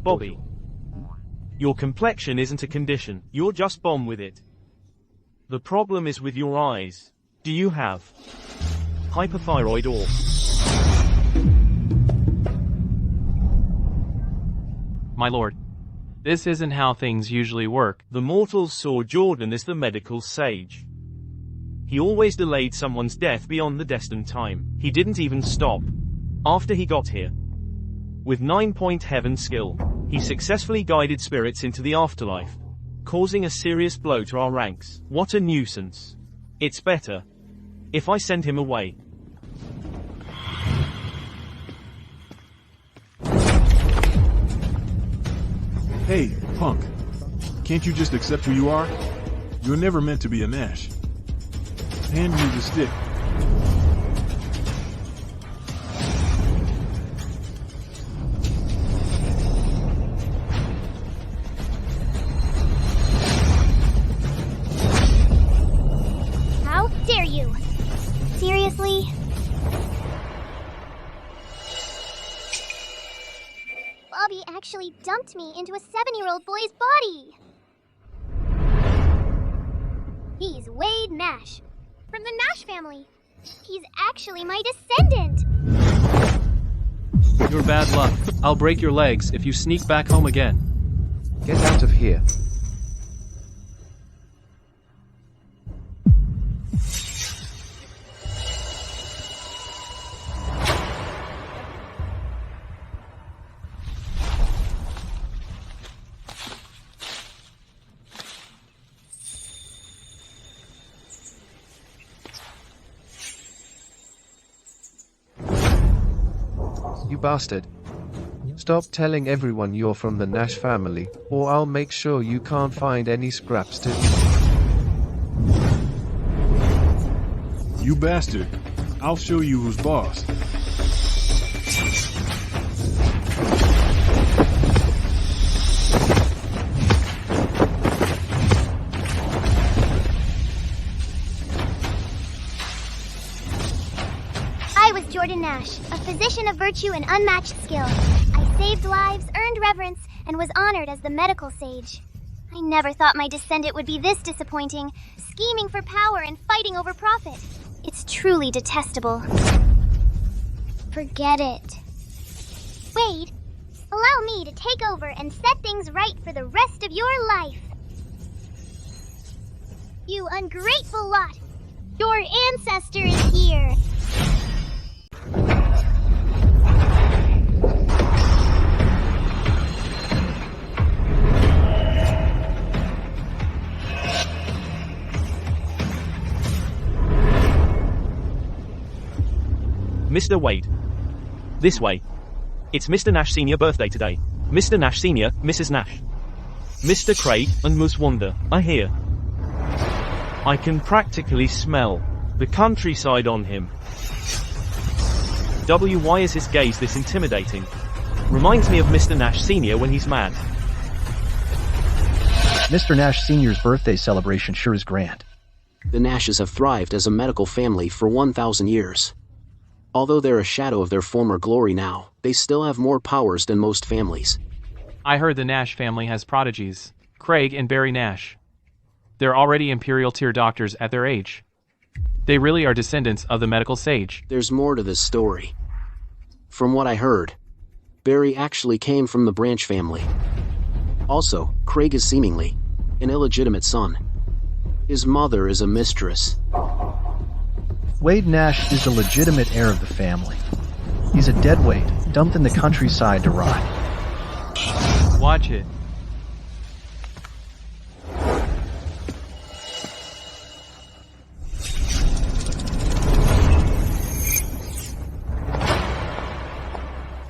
Bobby. Your complexion isn't a condition, you're just born with it. The problem is with your eyes. Do you have hyperthyroid or... My lord, this isn't how things usually work. The mortals saw Jordan as the medical sage. He always delayed someone's death beyond the destined time. He didn't even stop after he got here. With 9-point heaven skill, he successfully guided spirits into the afterlife, causing a serious blow to our ranks. What a nuisance. It's better if I send him away. Hey, punk. Can't you just accept who you are? You're never meant to be a Nash. Hand me the stick. How dare you? Seriously? Bobby actually dumped me into a 7-year-old boy's body. He's Wade Nash, from the Nash family. He's actually my descendant. You're bad luck. I'll break your legs if you sneak back home again. Get out of here. You bastard. Stop telling everyone you're from the Nash family, or I'll make sure you can't find any scraps to eat. You bastard. I'll show you who's boss. I was Jordan Nash, a physician of virtue and unmatched skill. I saved lives, earned reverence, and was honored as the medical sage. I never thought my descendant would be this disappointing, scheming for power and fighting over profit. It's truly detestable. Forget it. Wade, allow me to take over and set things right for the rest of your life. You ungrateful lot! Your ancestor is here! Mr. Wade. This way. It's Mr. Nash Sr. birthday today. Mr. Nash Sr., Mrs. Nash. Mr. Craig and Ms. Wanda are here. I can practically smell the countryside on him. Why is his gaze this intimidating? Reminds me of Mr. Nash Sr. when he's mad. Mr. Nash Sr.'s birthday celebration sure is grand. The Nashes have thrived as a medical family for 1,000 years. Although they're a shadow of their former glory now, they still have more powers than most families. I heard the Nash family has prodigies, Craig and Barry Nash. They're already Imperial tier doctors at their age. They really are descendants of the medical sage. There's more to this story. From what I heard, Barry actually came from the Branch family. Also, Craig is seemingly an illegitimate son. His mother is a mistress. Wade Nash is the legitimate heir of the family. He's a deadweight, dumped in the countryside to rot. Watch it.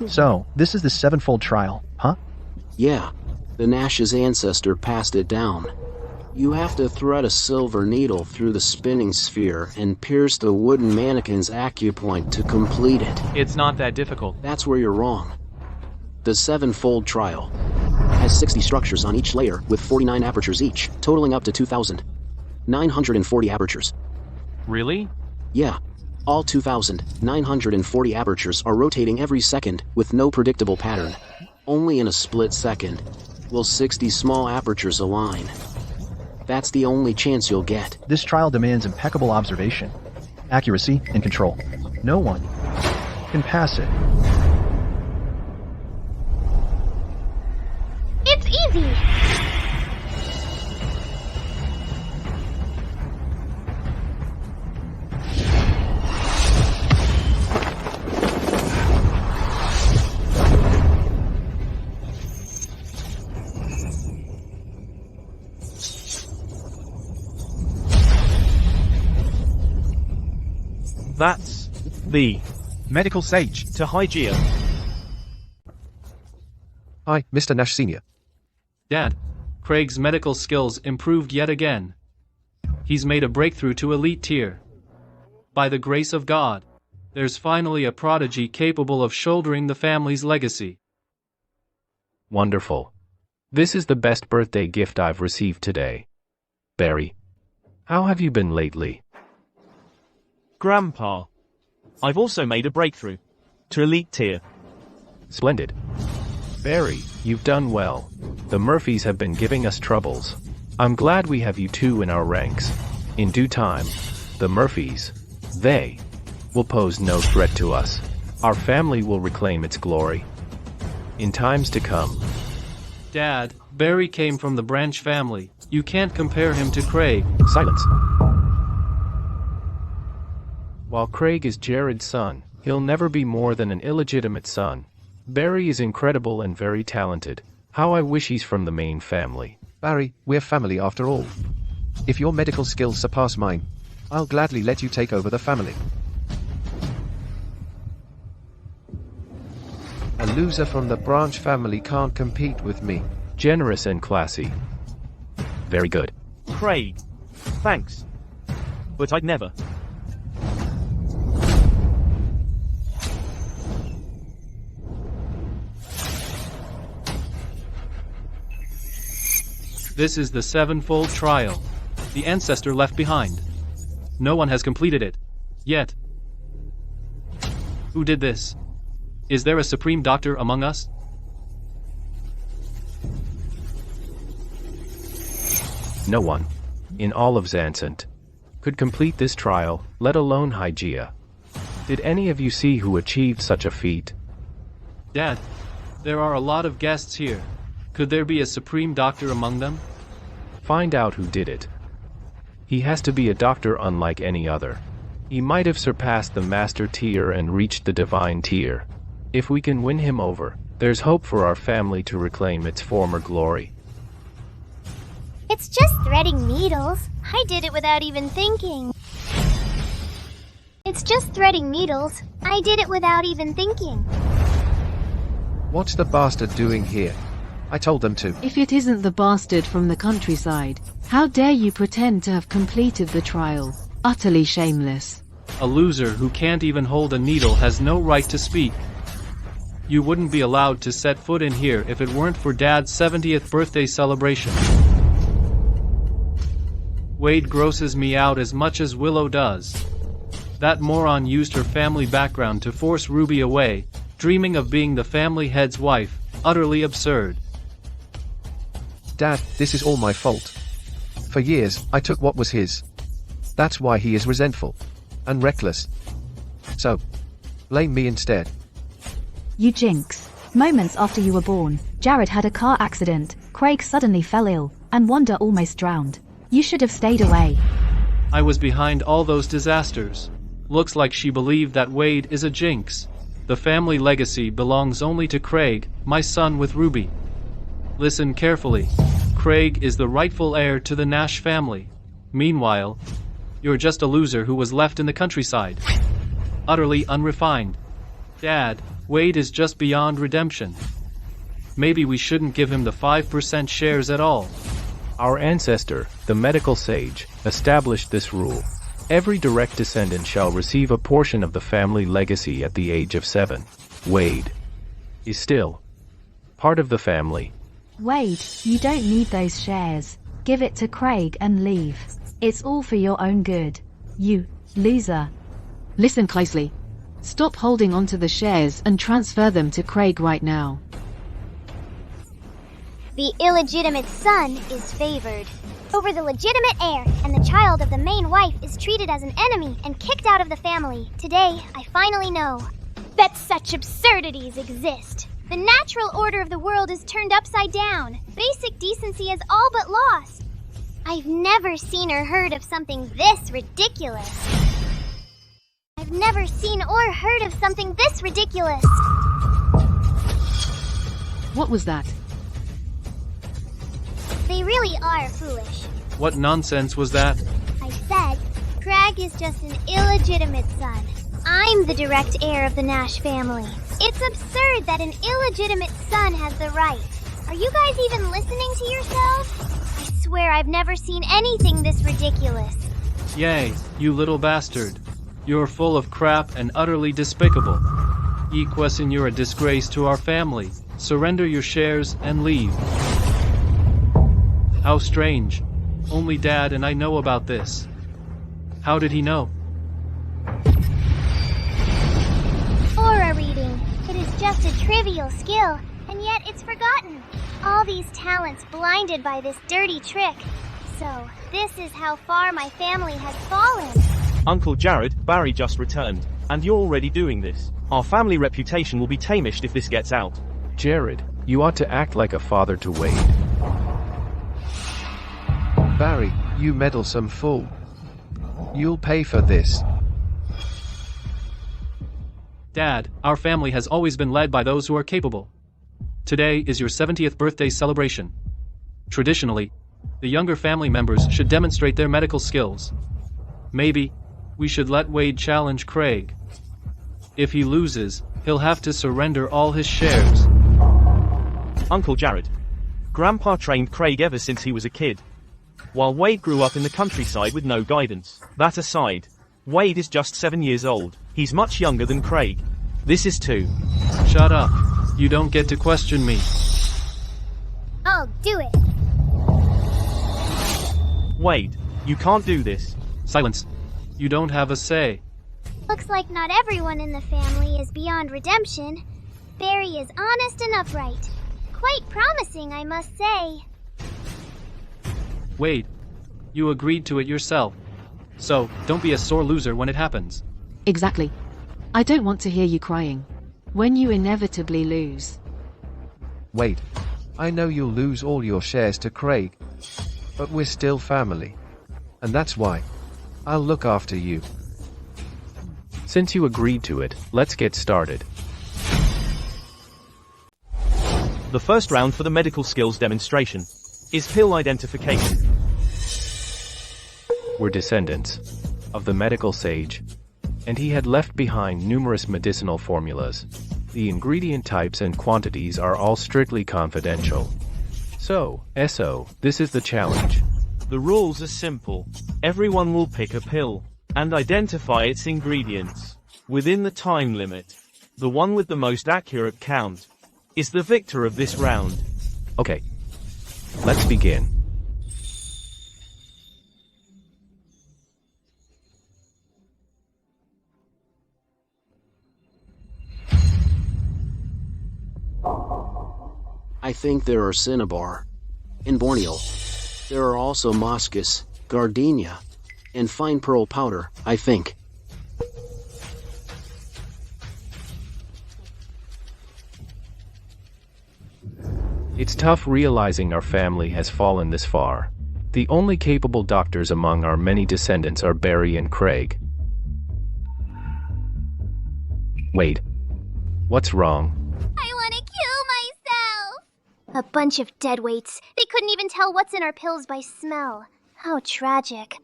So, this is the sevenfold trial, huh? Yeah, the Nash's ancestor passed it down. You have to thread a silver needle through the spinning sphere and pierce the wooden mannequin's acupoint to complete it. It's not that difficult. That's where you're wrong. The sevenfold trial has 60 structures on each layer with 49 apertures each, totaling up to 2,940 apertures. Really? Yeah. All 2,940 apertures are rotating every second with no predictable pattern. Only in a split second will 60 small apertures align. That's the only chance you'll get. This trial demands impeccable observation, accuracy, and control. No one can pass it. It's easy! That's the medical sage to Hygeia. Hi, Mr. Nash Sr. Dad, Craig's medical skills improved yet again. He's made a breakthrough to elite tier. By the grace of God, there's finally a prodigy capable of shouldering the family's legacy. Wonderful. This is the best birthday gift I've received today. Barry, how have you been lately? Grandpa, I've also made a breakthrough to elite tier. Splendid. Barry, you've done well. The Murphys have been giving us troubles. I'm glad we have you two in our ranks. In due time, the Murphys, they, will pose no threat to us. Our family will reclaim its glory. In times to come. Dad, Barry came from the Branch family. You can't compare him to Craig. Silence. While Craig is Jared's son, he'll never be more than an illegitimate son. Barry is incredible and very talented. How I wish he's from the main family. Barry, we're family after all. If your medical skills surpass mine, I'll gladly let you take over the family. A loser from the Branch family can't compete with me. Generous and classy. Very good. Craig, thanks. But I'd never. This is the sevenfold trial. The Ancestor left behind. No one has completed it. Yet. Who did this? Is there a Supreme Doctor among us? No one, in all of Zancent, could complete this trial, let alone Hygeia. Did any of you see who achieved such a feat? Dad, there are a lot of guests here. Could there be a Supreme Doctor among them? Find out who did it. He has to be a doctor unlike any other. He might have surpassed the Master tier and reached the Divine tier. If we can win him over, there's hope for our family to reclaim its former glory. It's just threading needles. I did it without even thinking. It's just threading needles. I did it without even thinking. What's the bastard doing here? I told them to. If it isn't the bastard from the countryside, how dare you pretend to have completed the trial? Utterly shameless. A loser who can't even hold a needle has no right to speak. You wouldn't be allowed to set foot in here if it weren't for Dad's 70th birthday celebration. Wade grosses me out as much as Willow does. That moron used her family background to force Ruby away, dreaming of being the family head's wife. Utterly absurd. Dad, this is all my fault. For years, I took what was his. That's why he is resentful. And reckless. So, blame me instead. You jinx. Moments after you were born, Jared had a car accident, Craig suddenly fell ill, and Wanda almost drowned. You should have stayed away. I was behind all those disasters. Looks like she believed that Wade is a jinx. The family legacy belongs only to Craig, my son with Ruby. Listen carefully. Craig is the rightful heir to the Nash family. Meanwhile, you're just a loser who was left in the countryside. Utterly unrefined. Dad, Wade is just beyond redemption. Maybe we shouldn't give him the 5% shares at all. Our ancestor, the medical sage, established this rule. Every direct descendant shall receive a portion of the family legacy at the age of 7. Wade is still part of the family. Wade, you don't need those shares. Give it to Craig and leave. It's all for your own good. You loser. Listen closely. Stop holding onto the shares and transfer them to Craig right now. The illegitimate son is favored over the legitimate heir, and the child of the main wife is treated as an enemy and kicked out of the family. Today, I finally know that such absurdities exist. The natural order of the world is turned upside down. Basic decency is all but lost. I've never seen or heard of something this ridiculous. I've never seen or heard of something this ridiculous. What was that? They really are foolish. What nonsense was that? I said, Craig is just an illegitimate son. I'm the direct heir of the Nash family. It's absurd that an illegitimate son has the right. Are you guys even listening to yourselves? I swear I've never seen anything this ridiculous. Yay, you little bastard. You're full of crap and utterly despicable. Equesin, you're a disgrace to our family. Surrender your shares and leave. How strange. Only Dad and I know about this. How did he know? Aura reading. It is just a trivial skill, and yet it's forgotten. All these talents blinded by this dirty trick. So, this is how far my family has fallen. Uncle Jared, Barry just returned, and you're already doing this. Our family reputation will be tarnished if this gets out. Jared, you ought to act like a father to Wade. Barry, you meddlesome fool. You'll pay for this. Dad, our family has always been led by those who are capable. Today is your 70th birthday celebration. Traditionally, the younger family members should demonstrate their medical skills. Maybe we should let Wade challenge Craig. If he loses, he'll have to surrender all his shares. Uncle Jared. Grandpa trained Craig ever since he was a kid, while Wade grew up in the countryside with no guidance. That aside, Wade is just 7 years old. He's much younger than Craig. This is too. Shut up. You don't get to question me. I'll do it. Wade, you can't do this. Silence. You don't have a say. Looks like not everyone in the family is beyond redemption. Barry is honest and upright. Quite promising, I must say. Wade, you agreed to it yourself. So, don't be a sore loser when it happens. Exactly. I don't want to hear you crying. When you inevitably lose. Wait, I know you'll lose all your shares to Craig, but we're still family. And that's why I'll look after you. Since you agreed to it, let's get started. The first round for the medical skills demonstration is pill identification. We're descendants of the medical sage, and he had left behind numerous medicinal formulas. The ingredient types and quantities are all strictly confidential. So, this is the challenge. The rules are simple. Everyone will pick a pill and identify its ingredients within the time limit. The one with the most accurate count is the victor of this round. Okay, let's begin. I think there are cinnabar in Borneo. There are also moscus, gardenia, and fine pearl powder, I think. It's tough realizing our family has fallen this far. The only capable doctors among our many descendants are Barry and Craig. Wait. What's wrong? I want to kill myself! A bunch of deadweights. They couldn't even tell what's in our pills by smell. How tragic.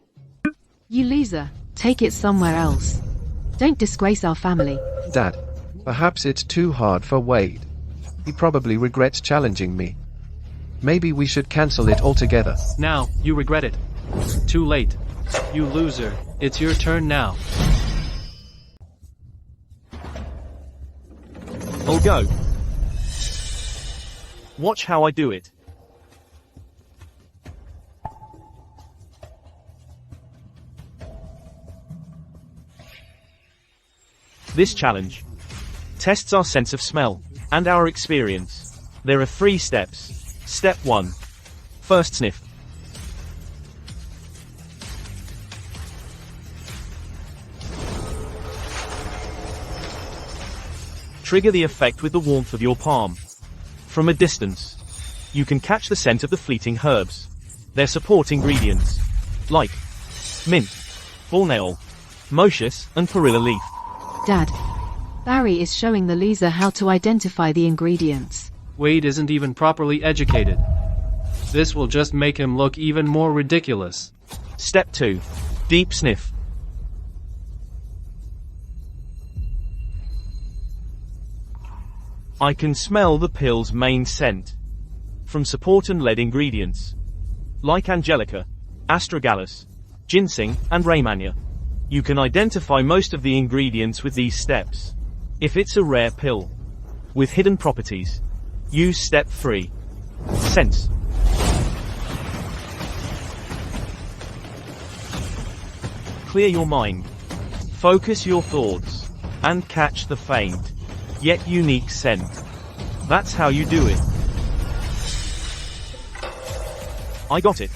You loser. Take it somewhere else. Don't disgrace our family. Dad, perhaps it's too hard for Wade. He probably regrets challenging me. Maybe we should cancel it altogether. Now, you regret it. Too late. You loser. It's your turn now. I'll go. Watch how I do it. This challenge tests our sense of smell and our experience. There are 3 steps. Step 1. First sniff. Trigger the effect with the warmth of your palm. From a distance, you can catch the scent of the fleeting herbs. Their support ingredients, like mint, ballnail, moschus, and perilla leaf. Dad, Barry is showing the loser how to identify the ingredients. Wade isn't even properly educated. This will just make him look even more ridiculous. Step 2. Deep sniff. I can smell the pill's main scent. From support and lead ingredients, like angelica, astragalus, ginseng, and raymania. You can identify most of the ingredients with these steps. If it's a rare pill with hidden properties, use step 3. Sense. Clear your mind, focus your thoughts, and catch the faint, yet unique scent. That's how you do it. I got it.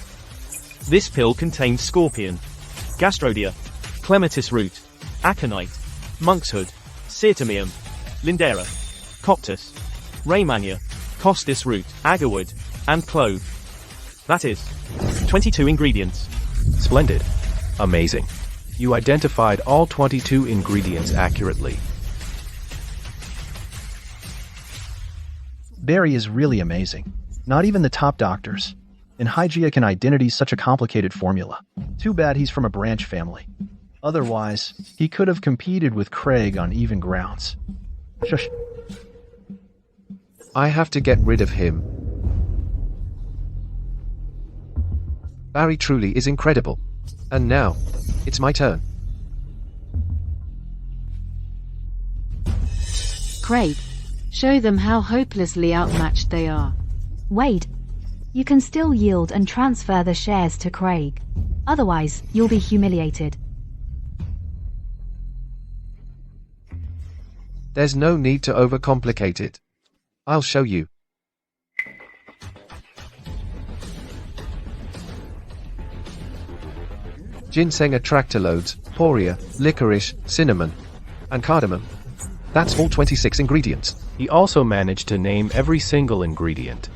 This pill contains scorpion, gastrodia, clematis root, aconite, monkshood, certamium, lindera, coptus, raymania, costus root, agarwood, and clove. That is 22 ingredients. Splendid. Amazing. You identified all 22 ingredients accurately. Barry is really amazing. Not even the top doctors in Hygiea can identity such a complicated formula. Too bad he's from a branch family. Otherwise, he could have competed with Craig on even grounds. Shush. I have to get rid of him. Barry truly is incredible. And now, it's my turn. Craig, show them how hopelessly outmatched they are. Wade, you can still yield and transfer the shares to Craig. Otherwise, you'll be humiliated. There's no need to overcomplicate it. I'll show you. Ginseng attractolodes, poria, licorice, cinnamon, and cardamom. That's all 26 ingredients. He also managed to name every single ingredient.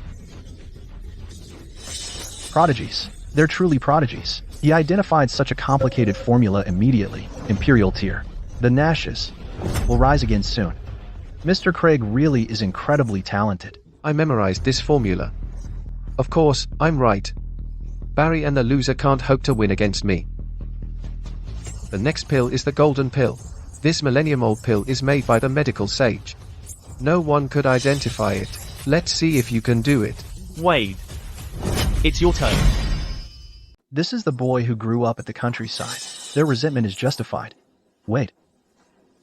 Prodigies. They're truly prodigies. He identified such a complicated formula immediately. Imperial tier. The Nashes will rise again soon. Mr. Craig really is incredibly talented. I memorized this formula. Of course, I'm right. Barry and the loser can't hope to win against me. The next pill is the golden pill. This millennium-old pill is made by the medical sage. No one could identify it. Let's see if you can do it. Wade, it's your turn. This is the boy who grew up at the countryside. Their resentment is justified. Wade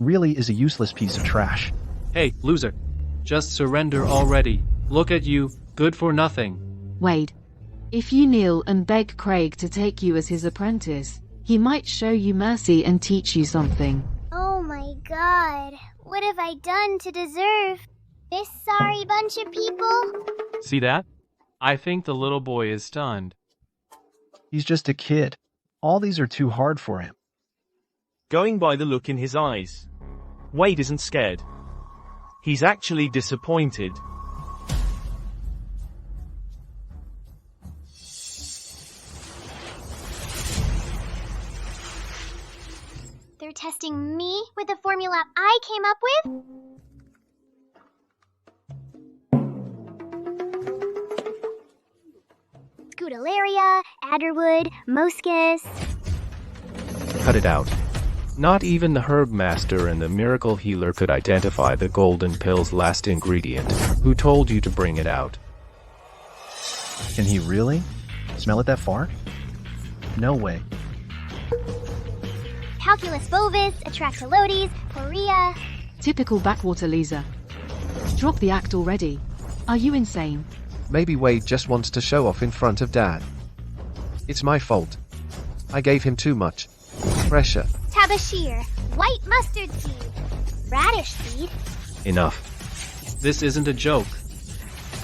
really is a useless piece of trash. Hey, loser. Just surrender already. Look at you, good for nothing. Wade, if you kneel and beg Craig to take you as his apprentice, he might show you mercy and teach you something. Oh my god, what have I done to deserve this sorry bunch of people? See that? I think the little boy is stunned. He's just a kid. All these are too hard for him. Going by the look in his eyes, Wade isn't scared. He's actually disappointed. They're testing me with the formula I came up with? Scutellaria, adderwood, moschus. Cut it out. Not even the herb master and the miracle healer could identify the golden pill's last ingredient. Who told you to bring it out? Can he really smell it that far? No way. Calculus bovis, atractolodes, poria. Typical backwater loser. Drop the act already. Are you insane? Maybe Wade just wants to show off in front of Dad. It's my fault. I gave him too much pressure. Tabashir, white mustard seed, radish seed. Enough. This isn't a joke.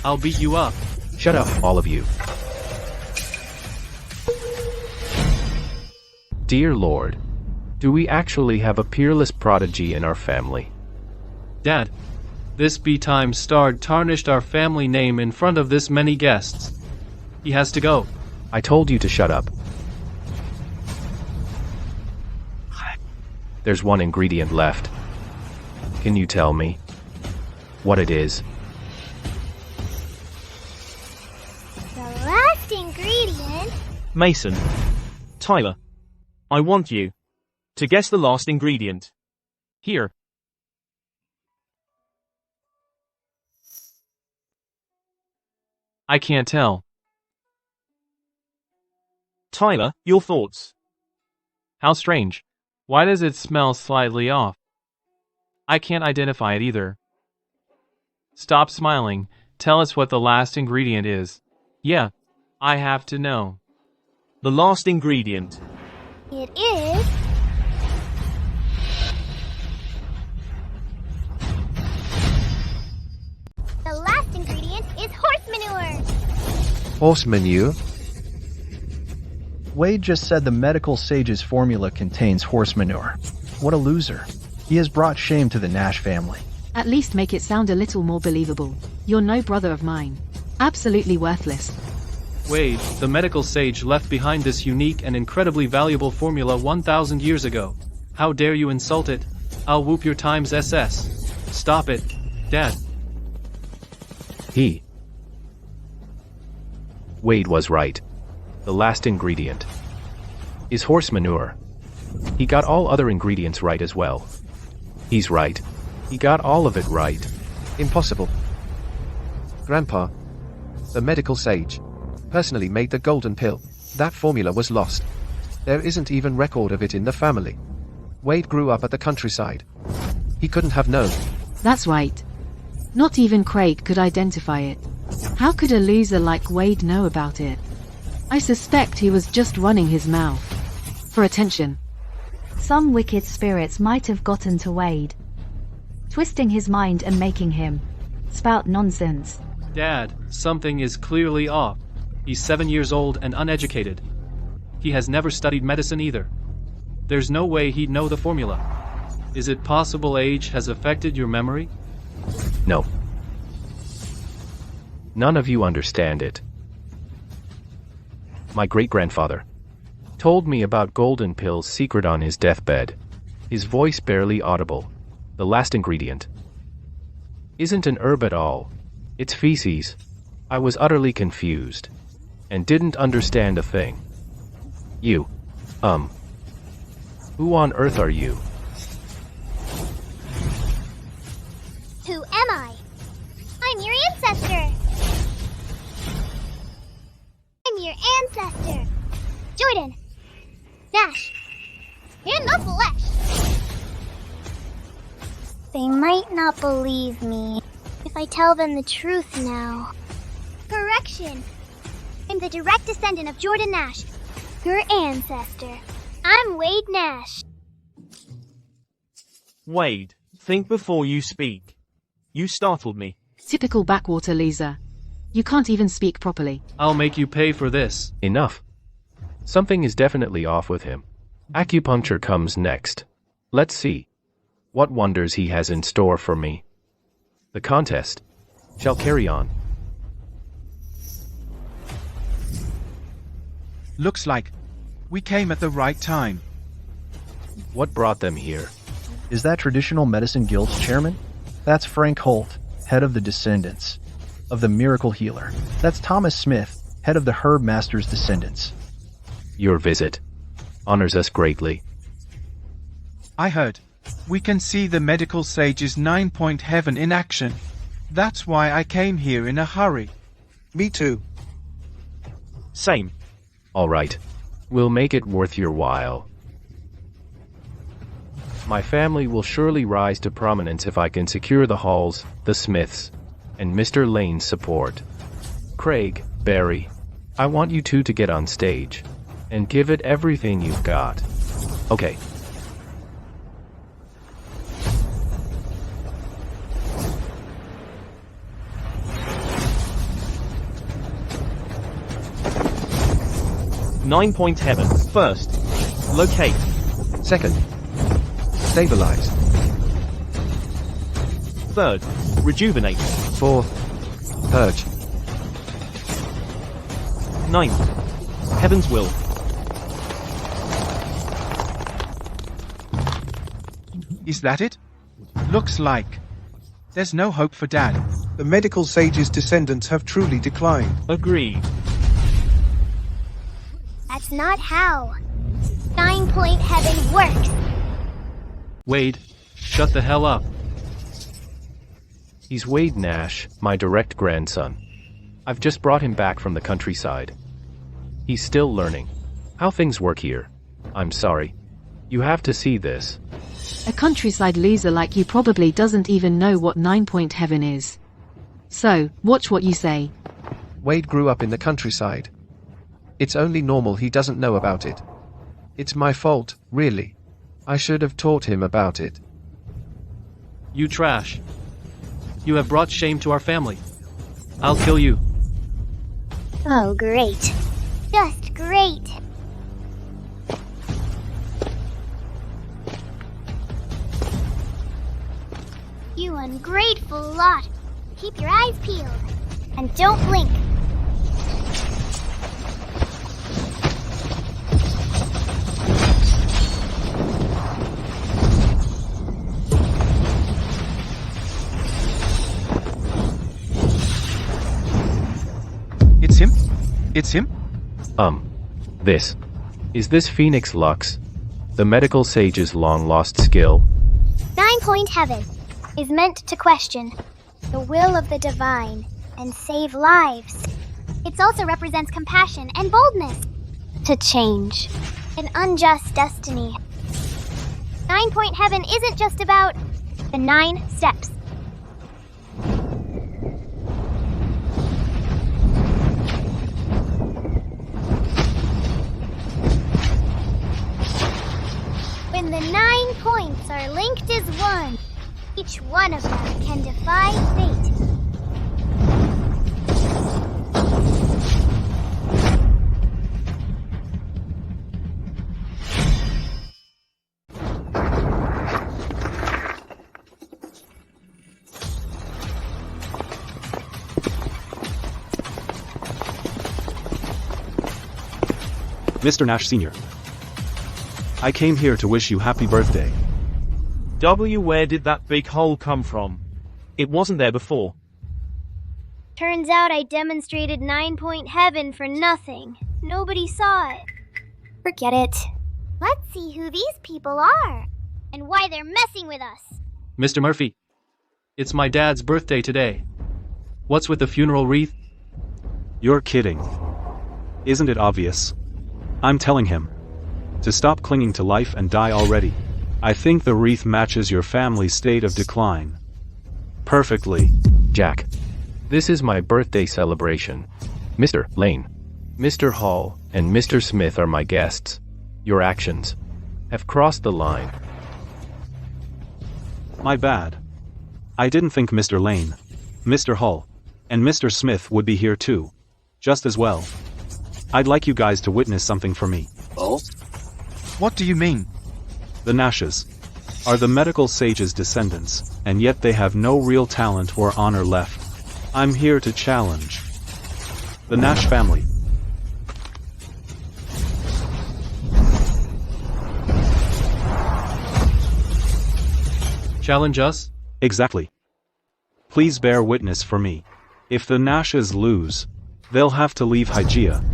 I'll beat you up. Shut up, all of you. Dear Lord, do we actually have a peerless prodigy in our family? Dad, this B-time star tarnished our family name in front of this many guests. He has to go. I told you to shut up. There's one ingredient left. Can you tell me what it is? The last ingredient? Mason. Tyler. I want you to guess the last ingredient. Here. I can't tell. Tyler, your thoughts? How strange. Why does it smell slightly off? I can't identify it either. Stop smiling. Tell us what the last ingredient is. Yeah, I have to know. The last ingredient. It is... The last ingredient is horse manure. Horse manure? Wade just said the medical sage's formula contains horse manure. What a loser. He has brought shame to the Nash family. At least make it sound a little more believable. You're no brother of mine. Absolutely worthless. Wade, the medical sage left behind this unique and incredibly valuable formula 1,000 years ago. How dare you insult it? I'll whoop your times SS. Stop it, Dad. Wade was right. The last ingredient is horse manure. He got all other ingredients right as well. He's right. He got all of it right. Impossible. Grandpa, the medical sage, personally made the golden pill. That formula was lost. There isn't even record of it in the family. Wade grew up at the countryside. He couldn't have known. That's right. Not even Craig could identify it. How could a loser like Wade know about it? I suspect he was just running his mouth for attention. Some wicked spirits might have gotten to Wade, twisting his mind and making him spout nonsense. Dad, something is clearly off. He's 7 years old and uneducated. He has never studied medicine either. There's no way he'd know the formula. Is it possible age has affected your memory? No. None of you understand it. My great-grandfather told me about golden pills secret on his deathbed. His voice barely audible. The last ingredient isn't an herb at all. It's feces. I was utterly confused and didn't understand a thing. You, who on earth are you? Who am I? I'm your ancestor. I'm your ancestor. Jordan. Nash. In the flesh. They might not believe me if I tell them the truth now. Correction. I'm the direct descendant of Jordan Nash, your ancestor. I'm Wade Nash. Wade, think before you speak. You startled me. Typical backwater loser. You can't even speak properly. I'll make you pay for this. Enough. Something is definitely off with him. Acupuncture comes next. Let's see what wonders he has in store for me. The contest shall carry on. Looks like we came at the right time. What brought them here? Is that Traditional Medicine Guild's chairman? That's Frank Holt, head of the Descendants of the Miracle Healer. That's Thomas Smith, head of the Herb Master's Descendants. Your visit honors us greatly. I heard we can see the medical sage's 9-point heaven in action. That's why I came here in a hurry. Me too. Same. All right. We'll make it worth your while. My family will surely rise to prominence if I can secure the Halls, the Smiths, and Mr. Lane's support. Craig, Barry, I want you two to get on stage and give it everything you've got. Okay. 9-point heaven. First, locate. Second, stabilize. Third, rejuvenate. Fourth, purge. Ninth, heaven's will. Is that it? Looks like. There's no hope for Dad. The medical sage's descendants have truly declined. Agreed. That's not how 9-point heaven works. Wade, shut the hell up. He's Wade Nash, my direct grandson. I've just brought him back from the countryside. He's still learning how things work here. I'm sorry. You have to see this. A countryside loser like you probably doesn't even know what 9-point heaven is. So, watch what you say. Wade grew up in the countryside. It's only normal he doesn't know about it. It's my fault, really. I should have taught him about it. You trash. You have brought shame to our family. I'll kill you. Oh, great. Just great. You ungrateful lot. Keep your eyes peeled. And don't blink. It's him? It's him? This. Is this Phoenix Lux? The medical sage's long-lost skill? 9-point heaven is meant to question the will of the divine and save lives. It also represents compassion and boldness to change an unjust destiny. 9-point heaven isn't just about the 9 steps. When the 9 points are linked as one, each one of them can defy fate. Mr. Nash Sr., I came here to wish you happy birthday. Where did that big hole come from? It wasn't there before. Turns out I demonstrated 9-point heaven for nothing. Nobody saw it. Forget it. Let's see who these people are and why they're messing with us. Mr. Murphy, it's my dad's birthday today. What's with the funeral wreath? You're kidding. Isn't it obvious? I'm telling him to stop clinging to life and die already. I think the wreath matches your family's state of decline perfectly. Jack, this is my birthday celebration. Mr. Lane, Mr. Hall, and Mr. Smith are my guests. Your actions have crossed the line. My bad. I didn't think Mr. Lane, Mr. Hall, and Mr. Smith would be here too. Just as well. I'd like you guys to witness something for me. Oh? What do you mean? The Nashes are the medical sage's descendants, and yet they have no real talent or honor left. I'm here to challenge the Nash family. Challenge us? Exactly. Please bear witness for me. If the Nashes lose, they'll have to leave Hygeia.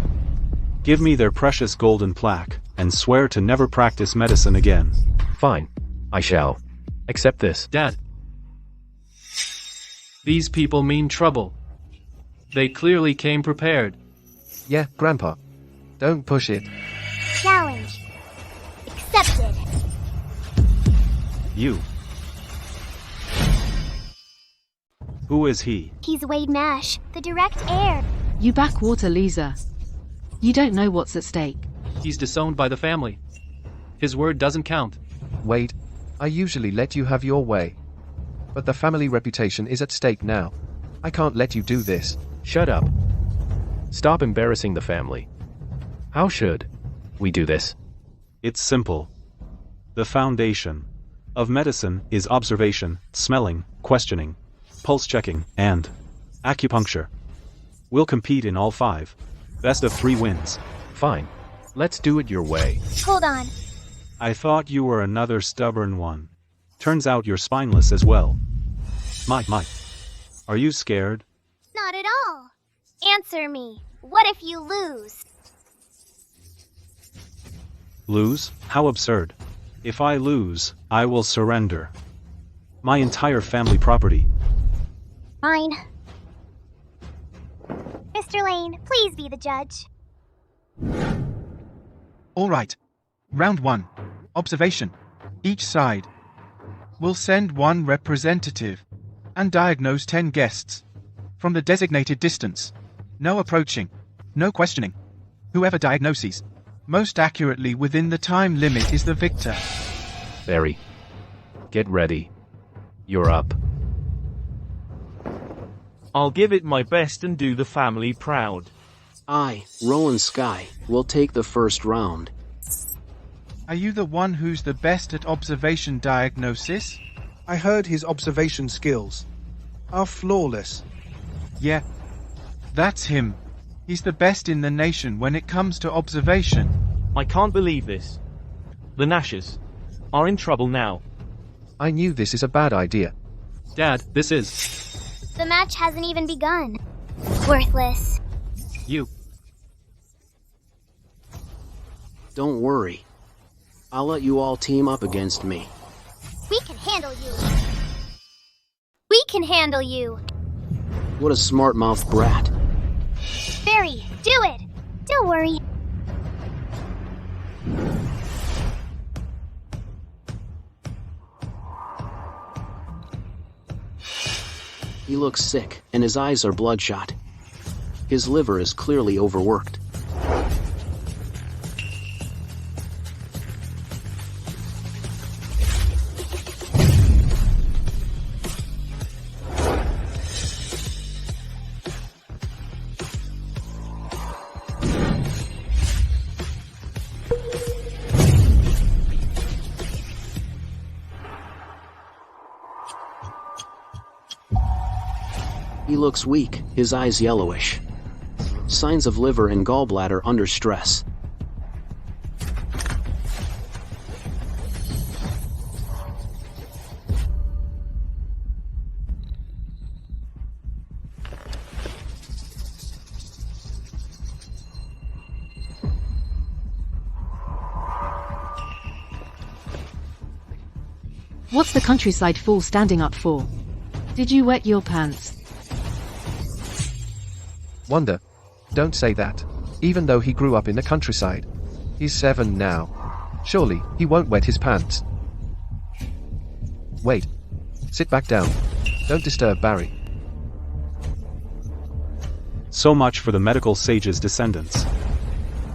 Give me their precious golden plaque, and swear to never practice medicine again. Fine. I shall. Accept this. Dad. These people mean trouble. They clearly came prepared. Yeah, Grandpa. Don't push it. Challenge accepted. You. Who is he? He's Wade Nash, the direct heir. You backwater loser. You don't know what's at stake. He's disowned by the family. His word doesn't count. Wade, I usually let you have your way. But the family reputation is at stake now. I can't let you do this. Shut up. Stop embarrassing the family. How should we do this? It's simple. The foundation of medicine is observation, smelling, questioning, pulse checking, and acupuncture. We'll compete in all 5. Best of 3 wins. Fine. Let's do it your way. Hold on. I thought you were another stubborn one. Turns out you're spineless as well. Mike. Are you scared? Not at all. Answer me. What if you lose? Lose? How absurd. If I lose, I will surrender my entire family property. Fine. Mr. Lane, please be the judge. All right. Round 1. Observation. Each side. We'll send 1 representative and diagnose 10 guests from the designated distance. No approaching. No questioning. Whoever diagnoses most accurately within the time limit is the victor. Barry, get ready. You're up. I'll give it my best and do the family proud. I, Roland Sky, will take the first round. Are you the one who's the best at observation diagnosis? I heard his observation skills are flawless. Yeah, that's him. He's the best in the nation when it comes to observation. I can't believe this. The Nashes are in trouble now. I knew this is a bad idea. Dad, this is... The match hasn't even begun. Worthless. You. Don't worry. I'll let you all team up against me. We can handle you. We can handle you. What a smart-mouthed brat. Barry, do it. Don't worry. He looks sick, and his eyes are bloodshot. His liver is clearly overworked. He looks weak, his eyes yellowish. Signs of liver and gallbladder under stress. What's the countryside fool standing up for? Did you wet your pants? Wonder. Don't say that. Even though he grew up in the countryside. He's 7 now. Surely, he won't wet his pants. Wait. Sit back down. Don't disturb Barry. So much for the medical sage's descendants.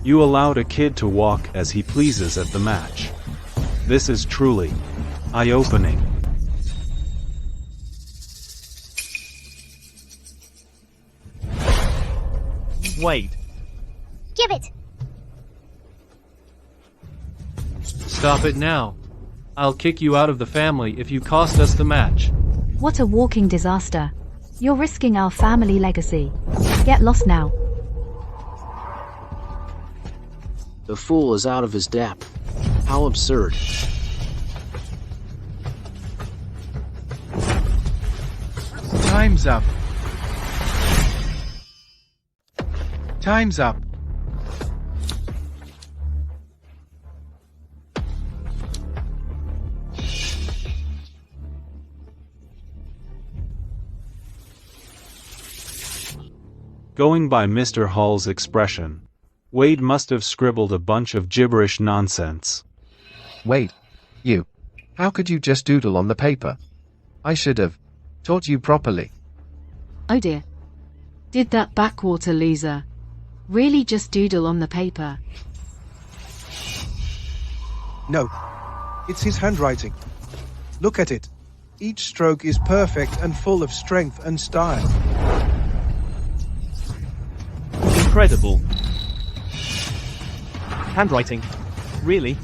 You allowed a kid to walk as he pleases at the match. This is truly eye-opening. Wait. Give it. Stop it now. I'll kick you out of the family if you cost us the match. What a walking disaster. You're risking our family legacy. Get lost now. The fool is out of his depth. How absurd. Time's up. Time's up. Going by Mr. Hall's expression, Wade must have scribbled a bunch of gibberish nonsense. Wait. You. How could you just doodle on the paper? I should have taught you properly. Oh dear. Did that backwater loser really just doodle on the paper? No. It's his handwriting. Look at it. Each stroke is perfect and full of strength and style. Incredible. Handwriting? Really?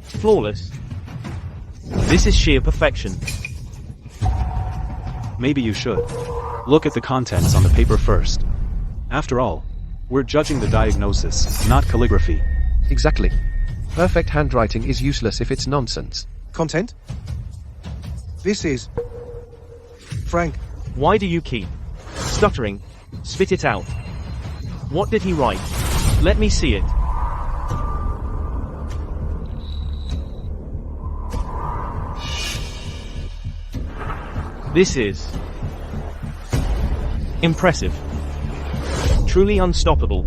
Flawless. This is sheer perfection. Maybe you should. Look at the contents on the paper first. After all, we're judging the diagnosis, not calligraphy. Exactly. Perfect handwriting is useless if it's nonsense. Content? This is... Frank. Why do you keep stuttering? Spit it out. What did he write? Let me see it. This is impressive. Truly unstoppable.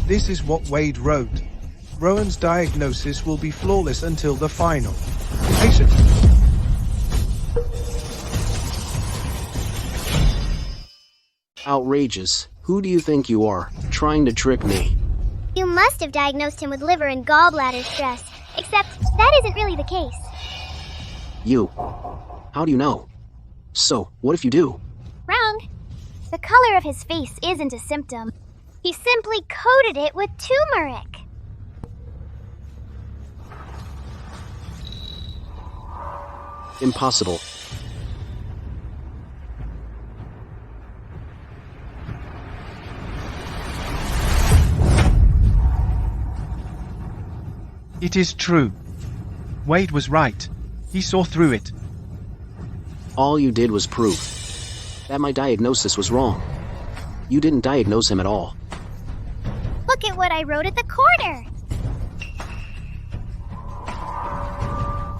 This is what Wade wrote. Rowan's diagnosis will be flawless until the final. Patient. Outrageous. Who do you think you are, trying to trick me? You must have diagnosed him with liver and gallbladder stress, except that isn't really the case. You. How do you know? So, what if you do? Wrong. The color of his face isn't a symptom. He simply coated it with turmeric. Impossible. It is true. Wade was right. He saw through it. All you did was prove that my diagnosis was wrong. You didn't diagnose him at all. Look at what I wrote at the corner.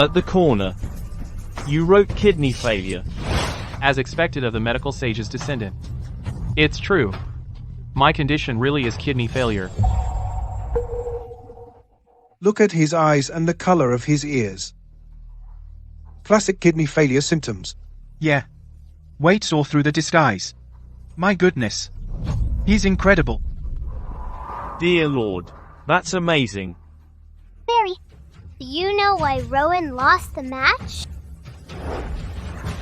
At the corner, you wrote kidney failure. As expected of the medical sage's descendant. It's true. My condition really is kidney failure. Look at his eyes and the color of his ears. Classic kidney failure symptoms. Yeah. Wade saw through the disguise. My goodness. He's incredible. Dear Lord, that's amazing. Barry, do you know why Rowan lost the match?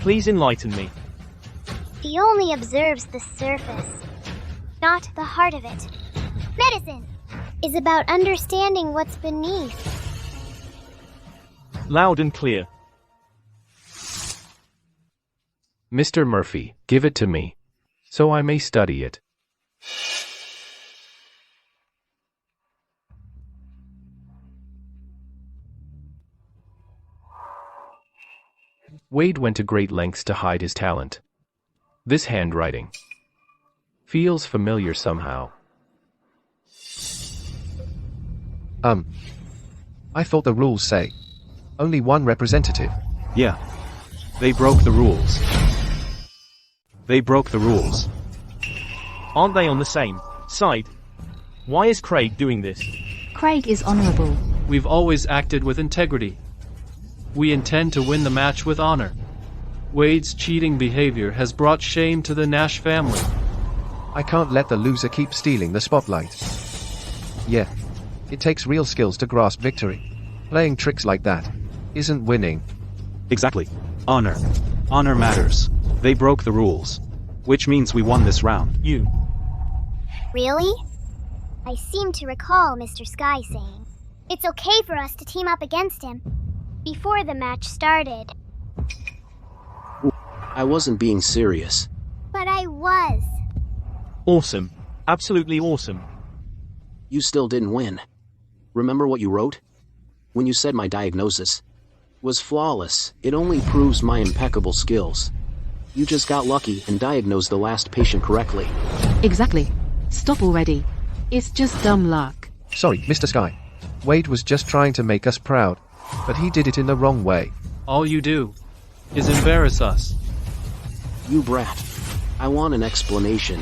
Please enlighten me. He only observes the surface, not the heart of it. Medicine is about understanding what's beneath. Loud and clear. Mr. Murphy, give it to me, so I may study it. Wade went to great lengths to hide his talent. This handwriting feels familiar somehow. I thought the rules say only one representative. Yeah. They broke the rules. They broke the rules. Aren't they on the same side? Why is Craig doing this? Craig is honorable. We've always acted with integrity. We intend to win the match with honor. Wade's cheating behavior has brought shame to the Nash family. I can't let the loser keep stealing the spotlight. Yeah. It takes real skills to grasp victory. Playing tricks like that isn't winning. Exactly. Honor. Honor matters. They broke the rules. Which means we won this round. You. Really? I seem to recall Mr. Sky saying, it's okay for us to team up against him, before the match started. I wasn't being serious. But I was. Awesome. Absolutely awesome. You still didn't win. Remember what you wrote? When you said my diagnosis was flawless, it only proves my impeccable skills. You just got lucky and diagnosed the last patient correctly. Exactly. Stop already. It's just dumb luck. Sorry, Mr. Sky. Wade was just trying to make us proud, but he did it in the wrong way. All you do is embarrass us. You brat. I want an explanation.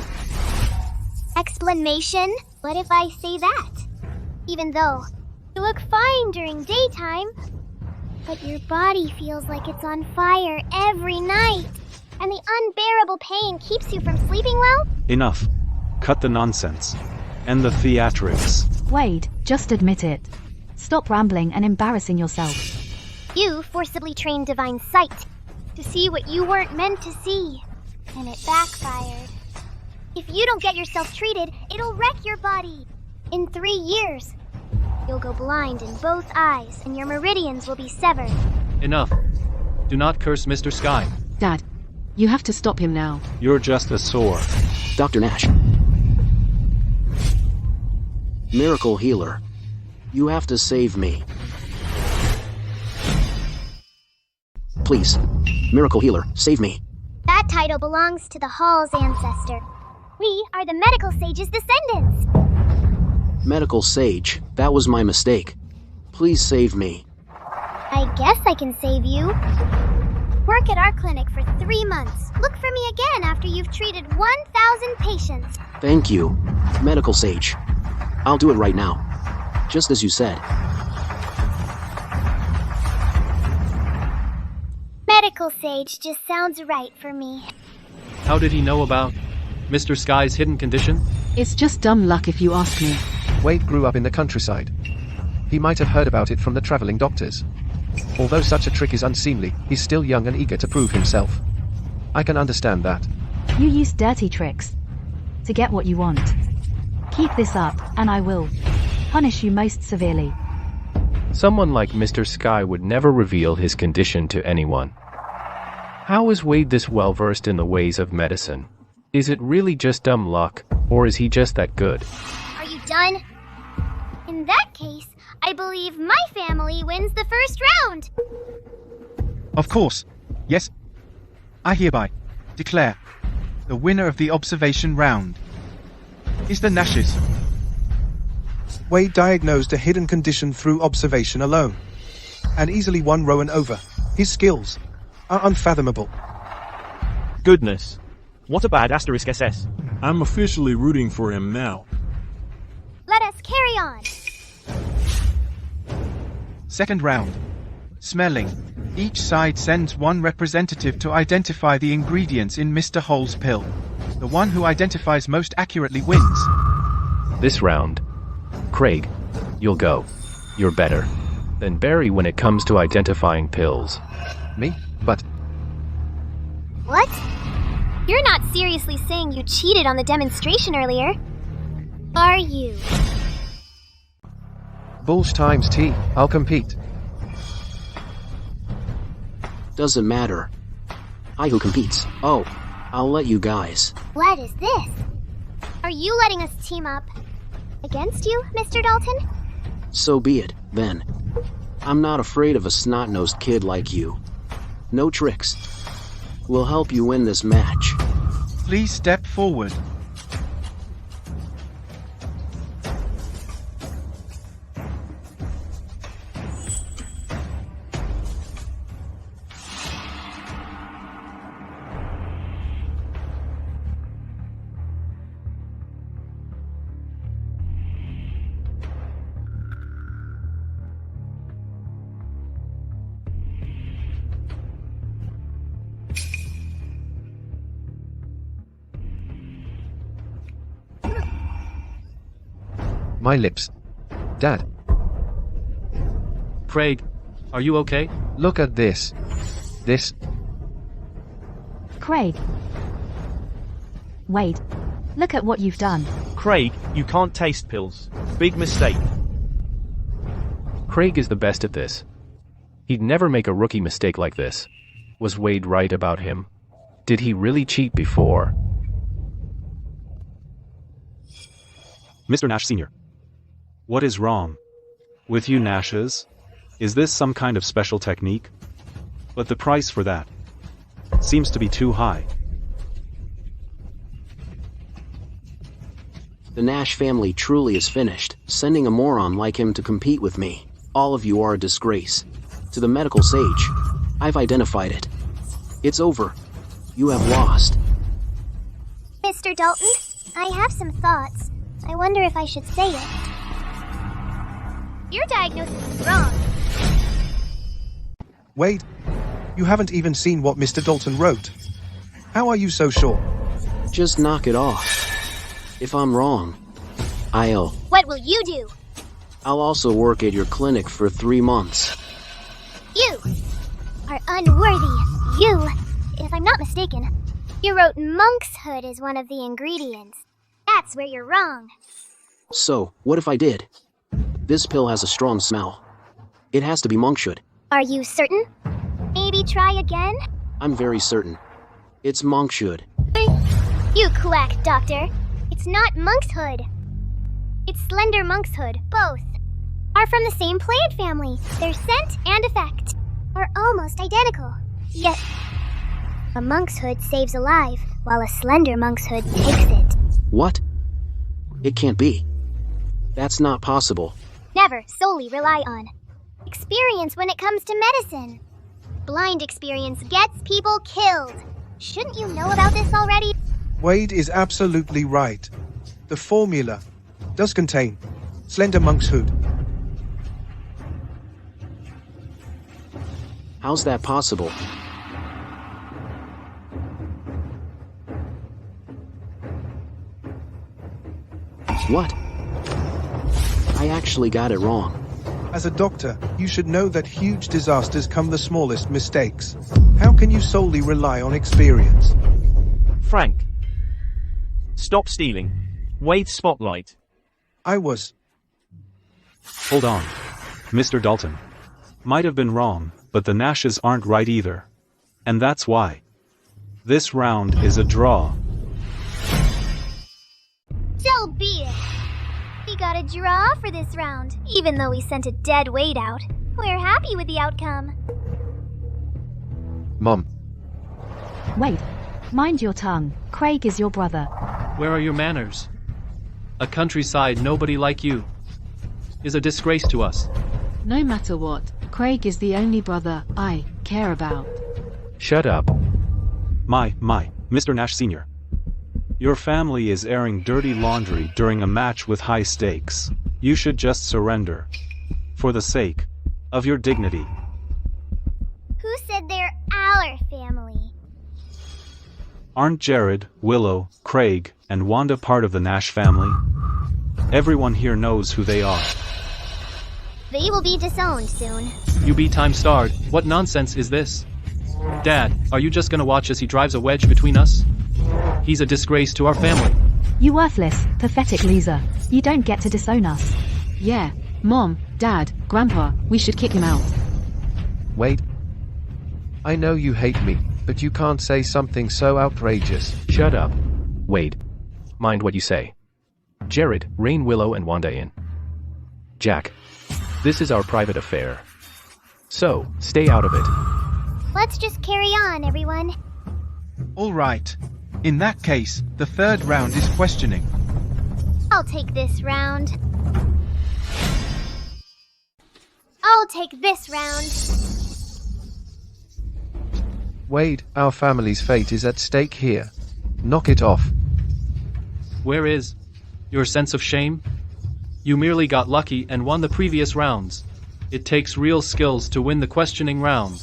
Explanation? What if I say that? Even though you look fine during daytime, but your body feels like it's on fire every night, and the unbearable pain keeps you from sleeping well? Enough. Cut the nonsense. End the theatrics. Wade, just admit it. Stop rambling and embarrassing yourself. You forcibly trained divine sight to see what you weren't meant to see. And it backfired. If you don't get yourself treated, it'll wreck your body. In 3 years, you'll go blind in both eyes, and your meridians will be severed. Enough. Do not curse Mr. Sky. Dad, you have to stop him now. You're just a sore. Dr. Nash. Miracle healer. You have to save me. Please. Miracle healer, save me. That title belongs to the Hall's ancestor. We are the medical sage's descendants. Medical sage, that was my mistake. Please save me. I guess I can save you. Work at our clinic for 3 months. Look for me again after you've treated 1,000 patients. Thank you, medical sage. I'll do it right now. Just as you said. Medical sage just sounds right for me. How did he know about Mr. Sky's hidden condition? It's just dumb luck if you ask me. Wade grew up in the countryside. He might have heard about it from the traveling doctors. Although such a trick is unseemly, he's still young and eager to prove himself. I can understand that. You use dirty tricks to get what you want. Keep this up, and I will punish you most severely. Someone like Mr. Sky would never reveal his condition to anyone. How is Wade this well versed in the ways of medicine? Is it really just dumb luck, or is he just that good? Are you done? In that case, I believe my family wins the first round. Of course. Yes. I hereby declare the winner of the observation round is the Nashes. Wade diagnosed a hidden condition through observation alone, and easily won Rowan over. His skills are unfathomable. Goodness. What a bad *SS. I'm officially rooting for him now. Let us carry on. Second round. Smelling. Each side sends one representative to identify the ingredients in Mr. Hall's pill. The one who identifies most accurately wins. This round. Craig, you'll go. You're better than Barry when it comes to identifying pills. Me? But What? You're not seriously saying you cheated on the demonstration earlier, are you? Bulge times T. I'll compete. Doesn't matter. I who competes. Oh, I'll let you guys. What is this? Are you letting us team up against you, Mr. Dalton? So be it, then. I'm not afraid of a snot-nosed kid like you. No tricks. We'll help you win this match. Please step forward. My lips. Dad, Craig, are you okay? look at this. This. Craig. Wade. Look at what you've done. Craig, you can't taste pills. Big mistake. Craig is the best at this. He'd never make a rookie mistake like this. Was Wade right about him? Did he really cheat before? Mr. Nash Sr. What is wrong with you Nashes? Is this some kind of special technique? But the price for that seems to be too high. The Nash family truly is finished, sending a moron like him to compete with me. All of you are a disgrace. To the medical sage, I've identified it. It's over. You have lost. Mr. Dalton, I have some thoughts. I wonder if I should say it. Your diagnosis is wrong. Wade, you haven't even seen what Mr. Dalton wrote. How are you so sure? Just knock it off. If I'm wrong, I'll What will you do? also work at your clinic for 3 months. You are unworthy. You, if I'm not mistaken, You wrote monkshood as one of the ingredients. That's where you're wrong. So, what if I did? This pill has a strong smell. It has to be monkshood. Are you certain? Maybe try again? I'm very certain. It's monkshood. You quack, Doctor. It's not monkshood. It's slender monkshood. Both are from the same plant family. Their scent and effect are almost identical. Yet, a monkshood saves a life, while a slender monkshood takes it. What? It can't be. That's not possible. Never solely rely on experience when it comes to medicine. Blind experience gets people killed. Shouldn't you know about this already? Wade is absolutely right. The formula does contain slender monkshood. How's that possible? What? I actually got it wrong. As a doctor, you should know that huge disasters come the smallest mistakes. How can you solely rely on experience? Frank. Stop stealing. Wade's spotlight. I was. Hold on. Mr. Dalton. Might have been wrong, but the Nashes aren't right either. And that's why. This round is a draw. So be it. We got a draw for this round, even though we sent a dead Wade out. We're happy with the outcome. Mom. Wade, mind your tongue. Craig is your brother. Where are your manners? A countryside nobody like you is a disgrace to us. No matter what, Craig is the only brother I care about. Shut up. My, Mr. Nash Sr. Your family is airing dirty laundry during a match with high stakes. You should just surrender. For the sake of your dignity. Who said they're our family? Aren't Jared, Willow, Craig, and Wanda part of the Nash family? Everyone here knows who they are. They will be disowned soon. You be time-starved. What nonsense is this? Dad, are you just gonna watch as he drives a wedge between us? He's a disgrace to our family. You worthless, pathetic loser. You don't get to disown us. Yeah, Mom, Dad, Grandpa, we should kick him out. Wade. I know you hate me, but you can't say something so outrageous. Shut up. Wade. Mind what you say. Jared, rein Willow and Wanda in. Jack. This is our private affair. So, stay out of it. Let's just carry on, everyone. All right. In that case, the third round is questioning. I'll take this round. I'll take this round. Wade, our family's fate is at stake here. Knock it off. Where is your sense of shame? You merely got lucky and won the previous rounds. It takes real skills to win the questioning round.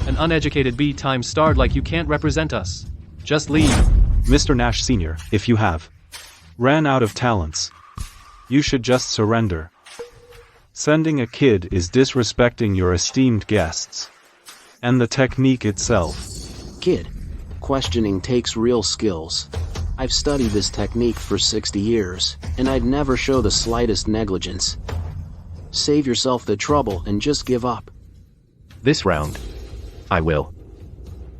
An uneducated time-starved like you can't represent us. Just leave. Mr. Nash Sr., if you have ran out of talents, you should just surrender. Sending a kid is disrespecting your esteemed guests. And the technique itself. Kid, questioning takes real skills. I've studied this technique for 60 years, and I'd never show the slightest negligence. Save yourself the trouble and just give up. This round, I will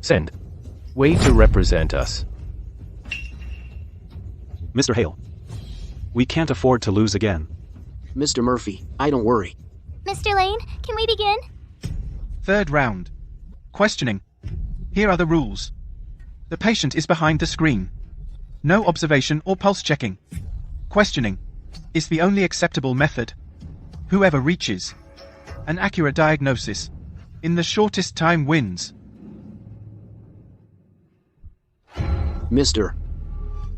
send Wade to represent us. Mr. Hale. We can't afford to lose again. Mr. Murphy, I don't worry. Mr. Lane, can we begin? Third round. Questioning. Here are the rules. The patient is behind the screen. No observation or pulse checking. Questioning is the only acceptable method. Whoever reaches an accurate diagnosis in the shortest time wins. Mister,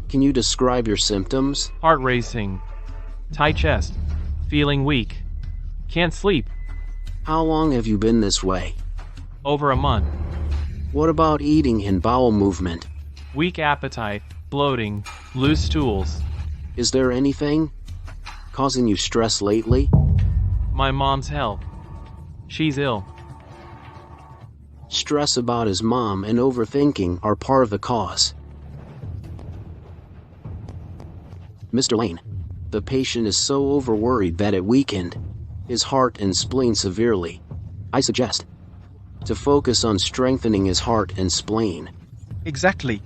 can you describe your symptoms? Heart racing. Tight chest. Feeling weak. Can't sleep. How long have you been this way? Over a month. What about eating and bowel movement? Weak appetite. Bloating. Loose stools. Is there anything causing you stress lately? My mom's health. She's ill. Stress about his mom and overthinking are part of the cause. Mr. Lane, the patient is so overworried that it weakened his heart and spleen severely. I suggest to focus on strengthening his heart and spleen. Exactly.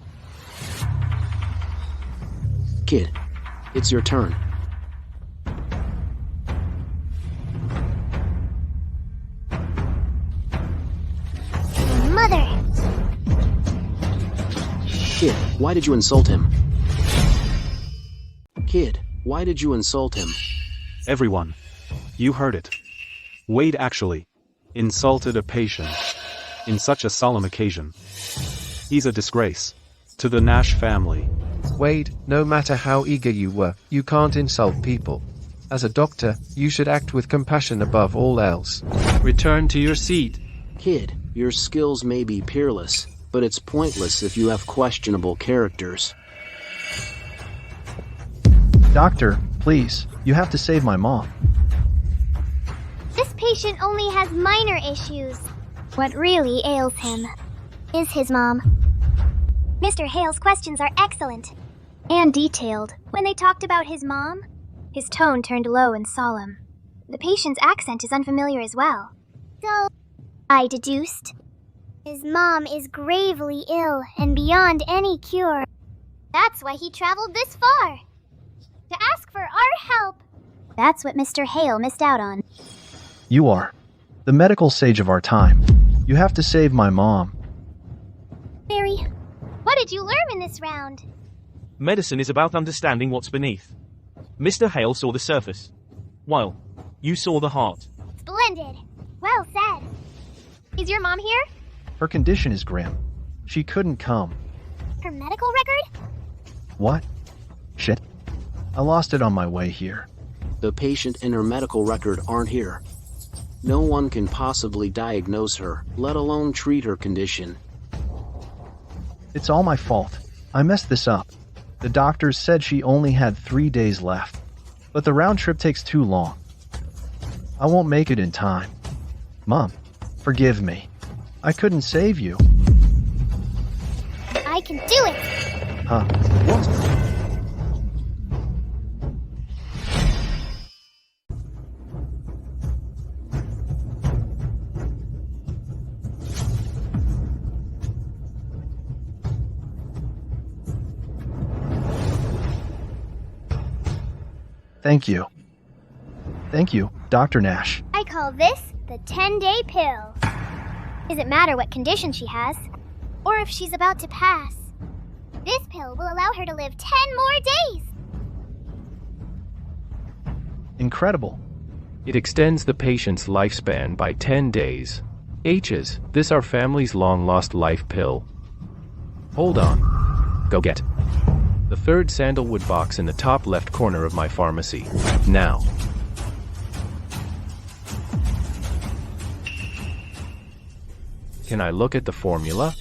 Kid, it's your turn. Mother! Kid, why did you insult him? Kid, why did you insult him? Everyone. You heard it. Wade actually insulted a patient in such a solemn occasion. He's a disgrace to the Nash family. Wade, no matter how eager you were, you can't insult people. As a doctor, you should act with compassion above all else. Return to your seat. Kid, your skills may be peerless, but it's pointless if you have questionable characters. Doctor, please, you have to save my mom. This patient only has minor issues. What really ails him is his mom. Mr. Hale's questions are excellent and detailed. When they talked about his mom, his tone turned low and solemn. The patient's accent is unfamiliar as well. So, I deduced, his mom is gravely ill and beyond any cure. That's why he traveled this far, to ask for our help. That's what Mr. Hale missed out on. You are the medical sage of our time. You have to save my mom. Barry, what did you learn in this round? Medicine is about understanding what's beneath. Mr. Hale saw the surface, while you saw the heart. Splendid. Well said. Is your mom here? Her condition is grim. She couldn't come. Her medical record? What? Shit. I lost it on my way here. The patient and her medical record aren't here. No one can possibly diagnose her, let alone treat her condition. It's all my fault. I messed this up. The doctors said she only had 3 days left, but the round trip takes too long. I won't make it in time. Mom, forgive me. I couldn't save you. I can do it! Huh? What? Thank you. Thank you, Dr. Nash. I call this the 10-day pill. Does it matter what condition she has, or if she's about to pass? This pill will allow her to live 10 more days! Incredible. It extends the patient's lifespan by 10 days. H's, this our family's long-lost life pill. Hold on. Go get the third sandalwood box in the top left corner of my pharmacy. Now. Can I look at the formula?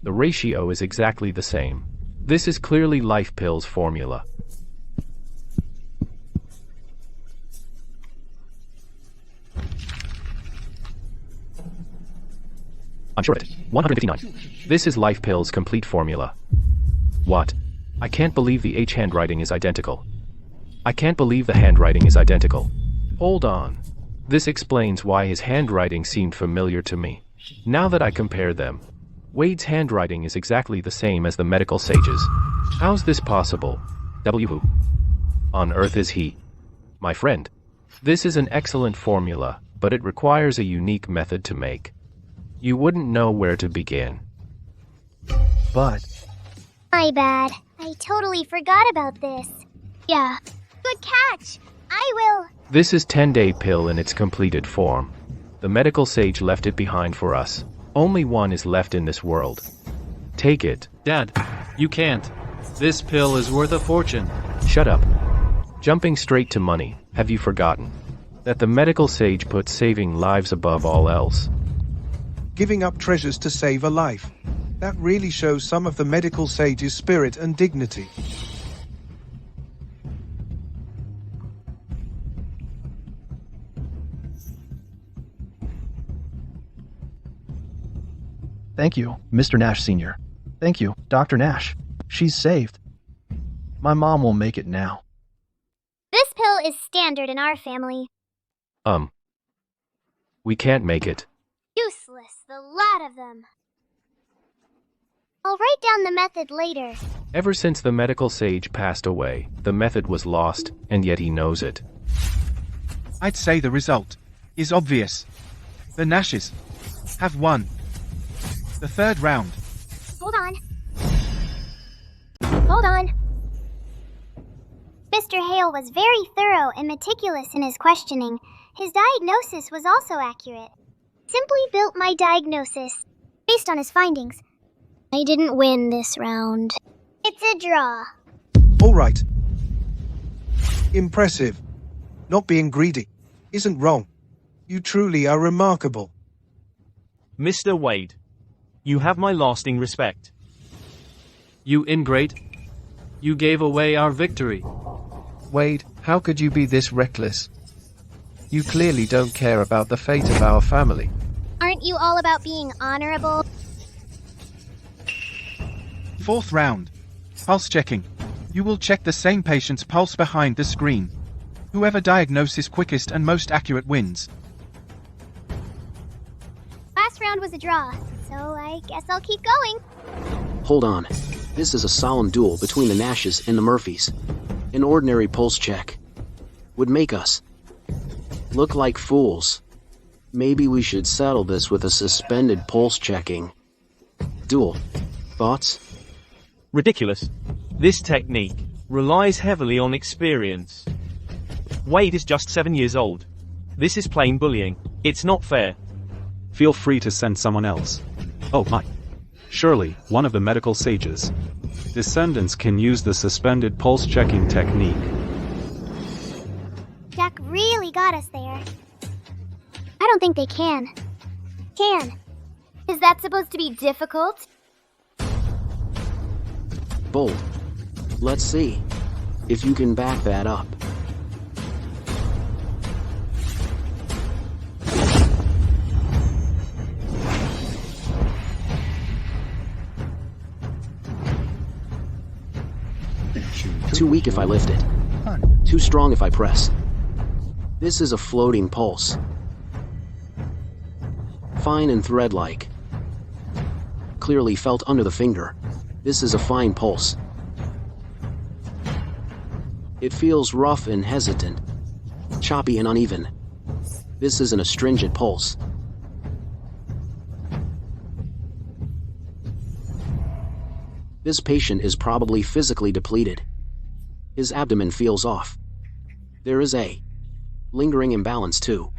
The ratio is exactly the same. This is clearly Life Pill's formula. I'm sure it. 159. This is Life Pill's complete formula. What? I can't believe the H handwriting is identical. I can't believe the handwriting is identical. Hold on. This explains why his handwriting seemed familiar to me. Now that I compare them, Wade's handwriting is exactly the same as the medical sage's. How's this possible? Who on earth is he? My friend. This is an excellent formula, but it requires a unique method to make. You wouldn't know where to begin. But... My bad. I totally forgot about this. Yeah. Good catch. I will... This is 10-day pill in its completed form. The medical sage left it behind for us. Only one is left in this world. Take it. Dad, you can't. This pill is worth a fortune. Shut up. Jumping straight to money, have you forgotten that the medical sage puts saving lives above all else? Giving up treasures to save a life. That really shows some of the medical sage's spirit and dignity. Thank you, Mr. Nash Sr. Thank you, Dr. Nash. She's saved. My mom will make it now. This pill is standard in our family. We can't make it. Useless, the lot of them. I'll write down the method later. Ever since the medical sage passed away, the method was lost, and yet he knows it. I'd say the result is obvious. The Nashes have won the third round. Hold on. Hold on. Mr. Hale was very thorough and meticulous in his questioning. His diagnosis was also accurate. Simply built my diagnosis based on his findings. I didn't win this round. It's a draw. All right. Impressive. Not being greedy isn't wrong. You truly are remarkable. Mr. Wade, you have my lasting respect. You ingrate. You gave away our victory. Wade, how could you be this reckless? You clearly don't care about the fate of our family. Aren't you all about being honorable? Fourth round. Pulse checking. You will check the same patient's pulse behind the screen. Whoever diagnoses quickest and most accurate wins. Last round was a draw, so I guess I'll keep going. Hold on. This is a solemn duel between the Nashes and the Murphys. An ordinary pulse check would make us look like fools. Maybe we should settle this with a suspended pulse checking duel. Thoughts? Ridiculous. This technique relies heavily on experience. Wade is just 7 years old. This is plain bullying. It's not fair. Feel free to send someone else. Oh my. Surely, one of the medical sages' descendants can use the suspended pulse checking technique. Jack really got us there. I don't think they can. Is that supposed to be difficult? Bold. Let's see if you can back that up. Too weak if I lift it. Too strong if I press. This is a floating pulse. Fine and thread-like. Clearly felt under the finger. This is a fine pulse. It feels rough and hesitant, choppy and uneven. This is an astringent pulse. This patient is probably physically depleted. His abdomen feels off. There is a lingering imbalance too.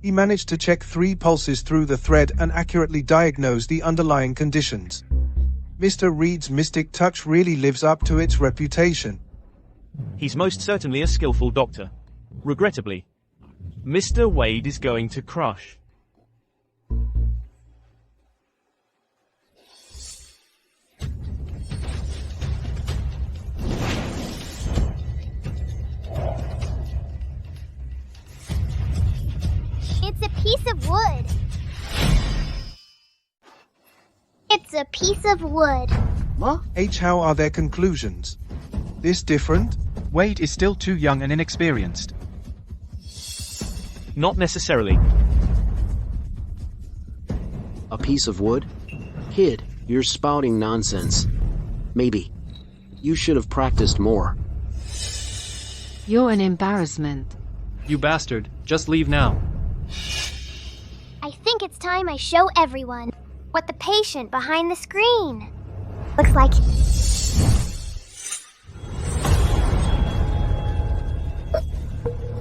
He managed to check 3 pulses through the thread and accurately diagnose the underlying conditions. Mr. Reed's mystic touch really lives up to its reputation. He's most certainly a skillful doctor. Regrettably, Mr. Wade is going to crush. It's a piece of wood. It's a piece of wood. How are their conclusions? This different? Wade is still too young and inexperienced. Not necessarily. A piece of wood? Kid, you're spouting nonsense. Maybe. You should have practiced more. You're an embarrassment. You bastard, just leave now. I think it's time I show everyone what the patient behind the screen looks like.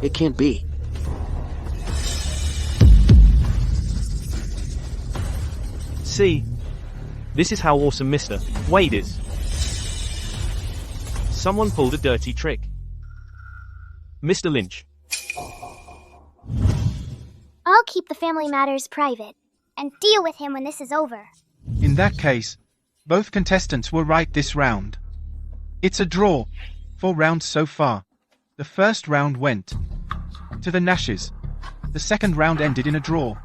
It can't be. See? This is how awesome Mr. Wade is. Someone pulled a dirty trick. Mr. Lynch. I'll keep the family matters private and deal with him when this is over. In that case, both contestants were right this round. It's a draw. 4 rounds so far. The first round went to the Nashes. The second round ended in a draw.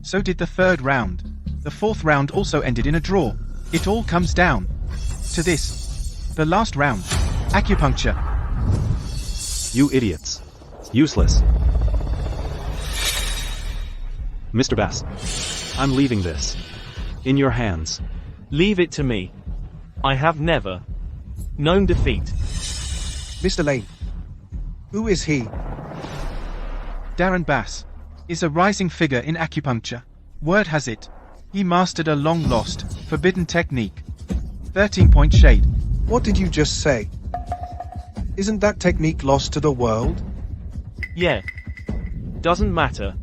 So did the third round. The fourth round also ended in a draw. It all comes down to this. The last round. Acupuncture. You idiots. Useless. Mr. Bass. I'm leaving this in your hands. Leave it to me. I have never known defeat. Mr. Lane. Who is he? Darren Bass is a rising figure in acupuncture. Word has it, he mastered a long-lost, forbidden technique. 13-point shade. What did you just say? Isn't that technique lost to the world? Yeah. Doesn't matter.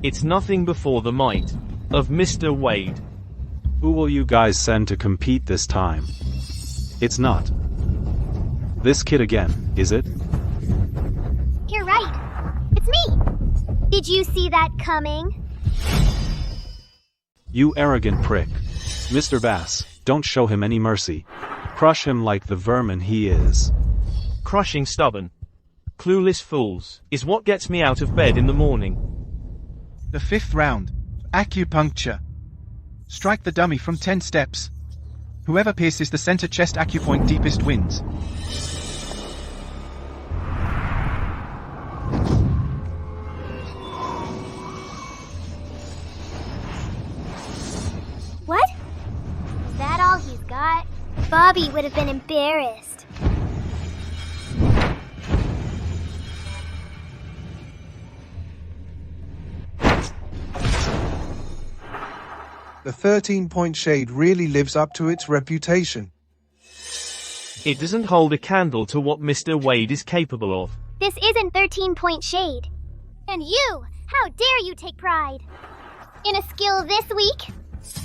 It's nothing before the might of Mr. Wade. Who will you guys send to compete this time? It's not this kid again, is it? You're right. It's me. Did you see that coming? You arrogant prick. Mr. Bass, don't show him any mercy. Crush him like the vermin he is. Crushing stubborn, clueless fools is what gets me out of bed in the morning. The fifth round. Acupuncture. Strike the dummy from 10 steps. Whoever pierces the center chest acupoint deepest wins. What? Is that all he's got? Bobby would have been embarrassed. The 13-point shade really lives up to its reputation. It doesn't hold a candle to what Mr. Wade is capable of. This isn't 13-point shade. And you, how dare you take pride in a skill this week?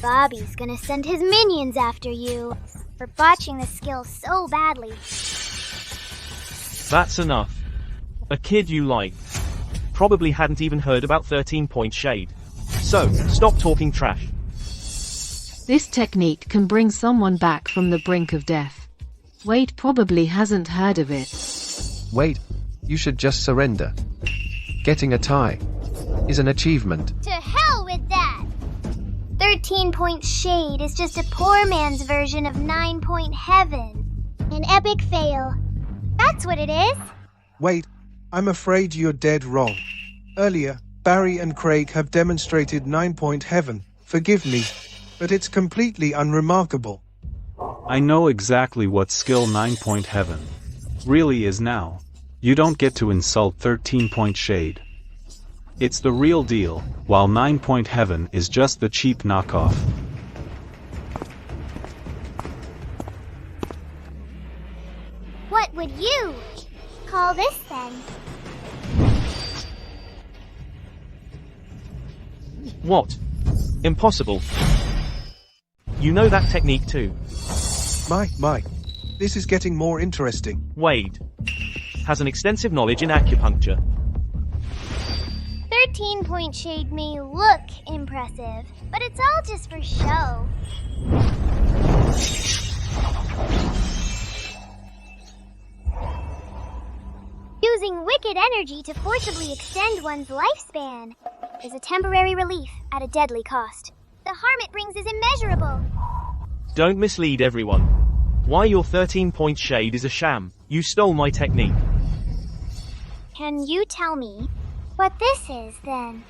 Bobby's gonna send his minions after you for botching the skill so badly. That's enough. A kid you like probably hadn't even heard about 13-point shade. So, stop talking trash. This technique can bring someone back from the brink of death. Wade probably hasn't heard of it. Wade, you should just surrender. Getting a tie is an achievement. To hell with that! 13-point shade is just a poor man's version of 9-point heaven. An epic fail. That's what it is. Wait, I'm afraid you're dead wrong. Earlier, Barry and Craig have demonstrated 9-point heaven. Forgive me, but it's completely unremarkable. I know exactly what skill 9-point heaven really is now. You don't get to insult 13-point shade. It's the real deal, while 9-point heaven is just the cheap knockoff. What would you call this then? What? Impossible. You know that technique too. My. This is getting more interesting. Wade has an extensive knowledge in acupuncture. 13-point shade may look impressive, but it's all just for show. Using wicked energy to forcibly extend one's lifespan is a temporary relief at a deadly cost. The harm it brings is immeasurable. Don't mislead everyone. Why your 13-point shade is a sham. You stole my technique. Can you tell me what this is, then?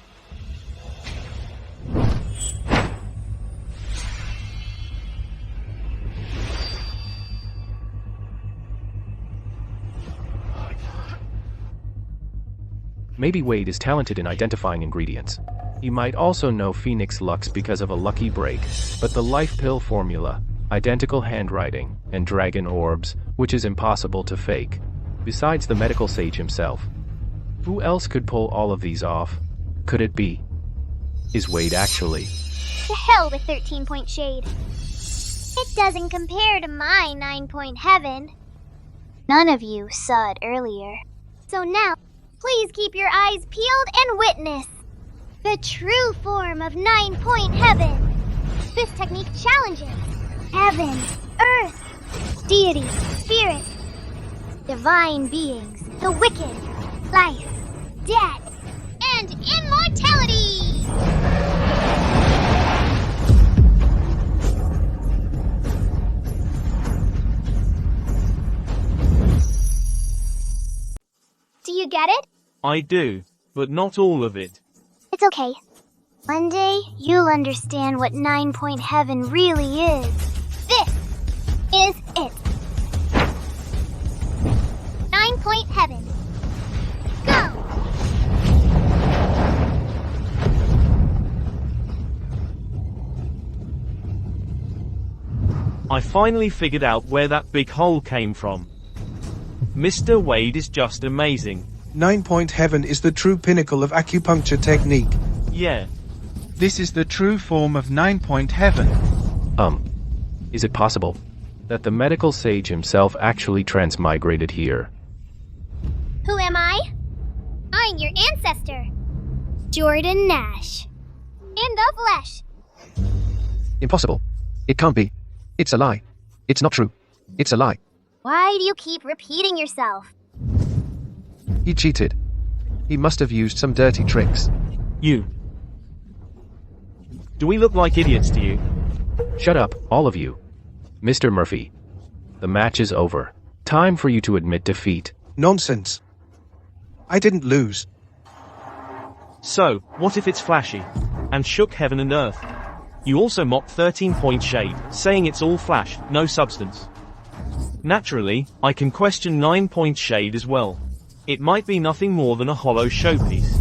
Maybe Wade is talented in identifying ingredients. He might also know Phoenix Lux because of a lucky break, but the life pill formula, identical handwriting, and dragon orbs, which is impossible to fake. Besides the medical sage himself. Who else could pull all of these off? Could it be? Is Wade actually? To hell with 13-point shade. It doesn't compare to my 9-point heaven. None of you saw it earlier. So now, please keep your eyes peeled and witness the true form of 9-point heaven. This technique challenges heaven, earth, deity, spirit, divine beings, the wicked, life, death, and immortality! Do you get it? I do, but not all of it. It's okay. One day, you'll understand what 9-point heaven really is. This is it. 9-point heaven. Go! I finally figured out where that big hole came from. Mr. Wade is just amazing. 9-point heaven is the true pinnacle of acupuncture technique. Yeah. This is the true form of 9-point heaven. Is it possible that the medical sage himself actually transmigrated here? Who am I? I'm your ancestor, Jordan Nash. In the flesh. Impossible. It can't be. It's a lie. It's not true. It's a lie. Why do you keep repeating yourself? He cheated. He must have used some dirty tricks. You. Do we look like idiots to you? Shut up, all of you. Mr. Murphy. The match is over. Time for you to admit defeat. Nonsense. I didn't lose. So, what if it's flashy? And shook heaven and earth? You also mocked 13-point shade, saying it's all flash, no substance. Naturally, I can question 9-point shade as well. It might be nothing more than a hollow showpiece.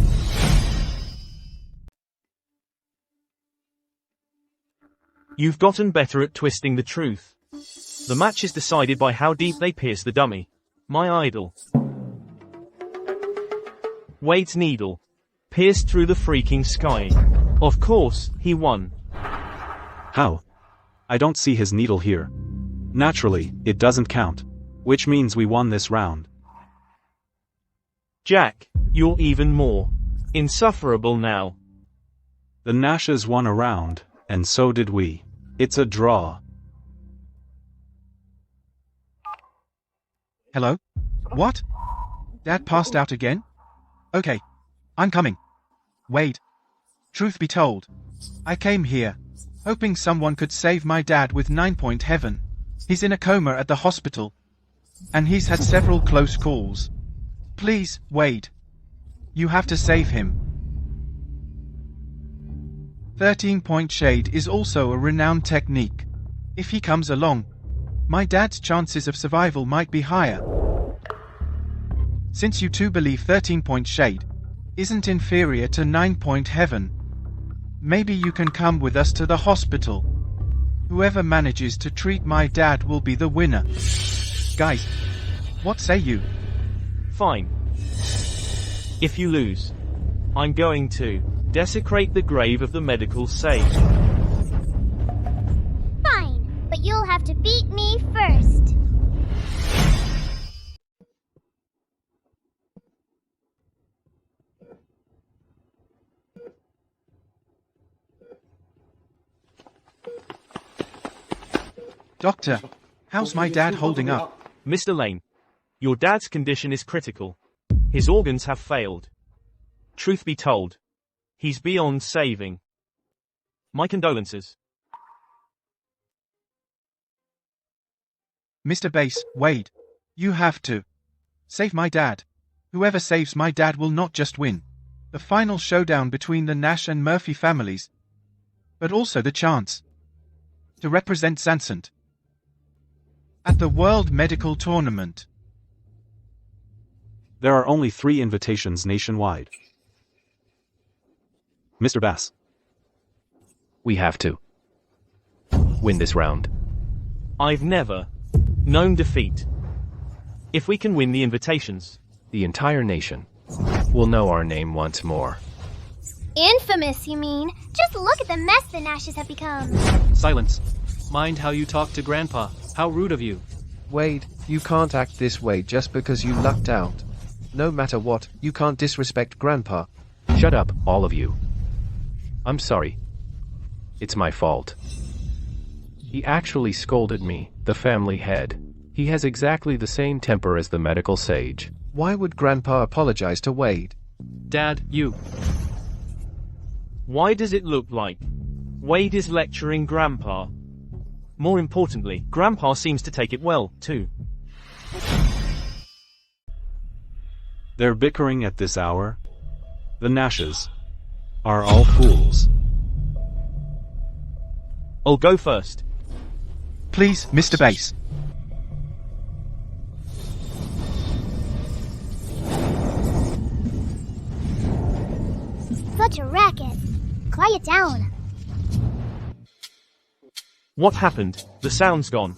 You've gotten better at twisting the truth. The match is decided by how deep they pierce the dummy. My idol. Wade's needle. Pierced through the freaking sky. Of course, he won. How? I don't see his needle here. Naturally, it doesn't count. Which means we won this round. Jack, you're even more insufferable now. The Nashes won a round, and so did we. It's a draw. Hello? What? Dad passed out again? Okay. I'm coming. Wade. Truth be told, I came here, hoping someone could save my dad with 9-point heaven. He's in a coma at the hospital. And he's had several close calls. Please, Wade. You have to save him. 13-point shade is also a renowned technique. If he comes along, my dad's chances of survival might be higher. Since you two believe 13-point shade isn't inferior to 9-point heaven, maybe you can come with us to the hospital. Whoever manages to treat my dad will be the winner. Guys, what say you? Fine. If you lose, I'm going to desecrate the grave of the medical sage. Fine, but you'll have to beat me first. Doctor, how's my dad holding up? Mr. Lane, your dad's condition is critical. His organs have failed. Truth be told, he's beyond saving. My condolences. Mr. Bass, Wade, you have to save my dad. Whoever saves my dad will not just win the final showdown between the Nash and Murphy families, but also the chance to represent Sansant at the World Medical Tournament. There are only 3 invitations nationwide. Mr. Bass. We have to win this round. I've never known defeat. If we can win the invitations, the entire nation will know our name once more. Infamous, you mean? Just look at the mess the Nashes have become. Silence. Mind how you talk to Grandpa. How rude of you. Wade, you can't act this way just because you lucked out. No matter what, you can't disrespect Grandpa. Shut up, all of you. I'm sorry. It's my fault. He actually scolded me, the family head. He has exactly the same temper as the medical sage. Why would Grandpa apologize to Wade? Dad, you. Why does it look like Wade is lecturing Grandpa? More importantly, Grandpa seems to take it well, too. They're bickering at this hour? The Nashes are all fools. I'll go first. Please, Mr. Bass. Such a racket. Quiet down. What happened? The sound's gone.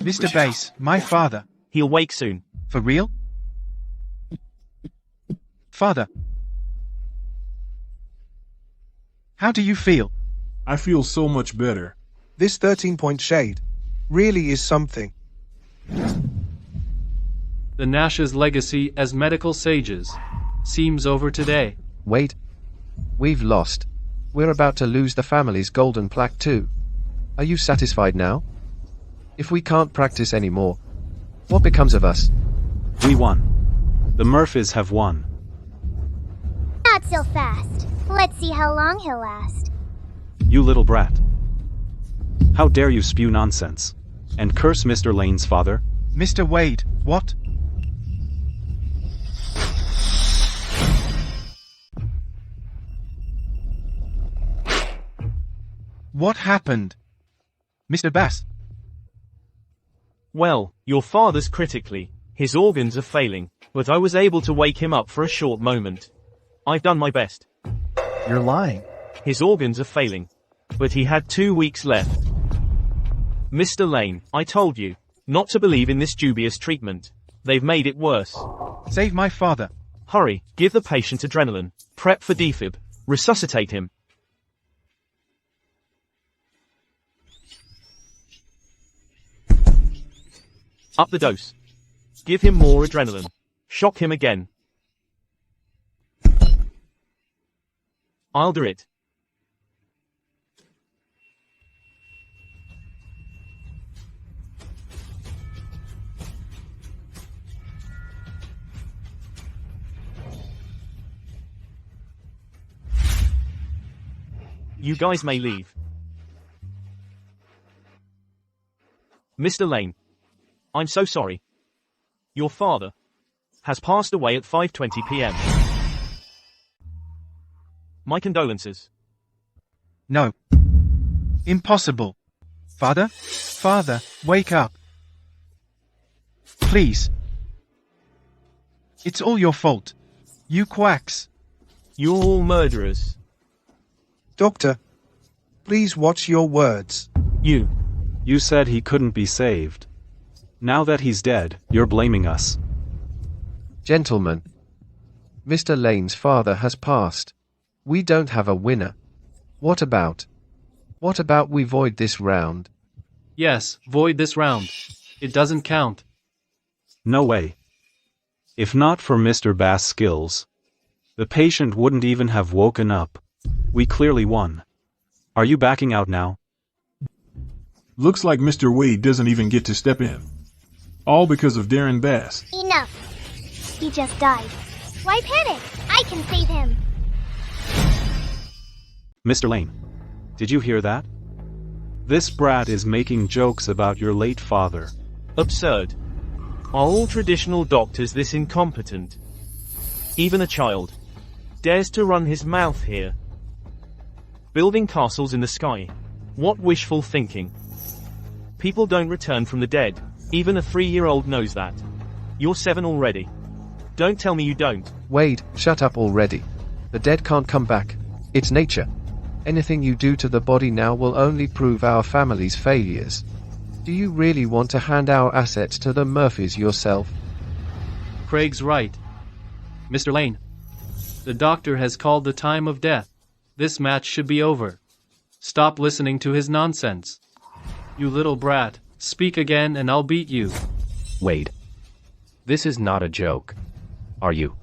Mr. Bass, my father. He'll wake soon. For real? Father. How do you feel? I feel so much better. This 13-point shade really is something. The Nash's legacy as medical sages seems over today. Wait. We've lost. We're about to lose the family's golden plaque too. Are you satisfied now? If we can't practice anymore, what becomes of us? We won. The Murphys have won. Not so fast. Let's see how long he'll last. You little brat. How dare you spew nonsense and curse Mr. Lane's father? Mr. Wade, what? What happened? Mr. Bass? Well, your father's critically. His organs are failing, but I was able to wake him up for a short moment. I've done my best. You're lying. His organs are failing, but he had 2 weeks left. Mr. Lane, I told you not to believe in this dubious treatment. They've made it worse. Save my father. Hurry, give the patient adrenaline. Prep for defib. Resuscitate him. Up the dose. Give him more adrenaline. Shock him again. I'll do it. You guys may leave. Mr. Lane. I'm so sorry. Your father has passed away at 5:20 p.m. My condolences. No. Impossible. Father? Father, wake up. Please. It's all your fault. You quacks. You're all murderers. Doctor, please watch your words. You said he couldn't be saved. Now that he's dead, you're blaming us. Gentlemen, Mr. Lane's father has passed. We don't have a winner. What about we void this round? Yes, void this round. It doesn't count. No way. If not for Mr. Bass' skills, the patient wouldn't even have woken up. We clearly won. Are you backing out now? Looks like Mr. Wade doesn't even get to step in. All because of Darren Bass. Enough. He just died. Why panic? I can save him. Mr. Lane, did you hear that? This brat is making jokes about your late father. Absurd. Are all traditional doctors this incompetent? Even a child dares to run his mouth here. Building castles in the sky. What wishful thinking. People don't return from the dead. Even a 3-year-old knows that. You're 7 already. Don't tell me you don't. Wade, shut up already. The dead can't come back. It's nature. Anything you do to the body now will only prove our family's failures. Do you really want to hand our assets to the Murphys yourself? Craig's right. Mr. Lane, the doctor has called the time of death. This match should be over. Stop listening to his nonsense. You little brat, speak again and I'll beat you. Wade. This is not a joke. Are you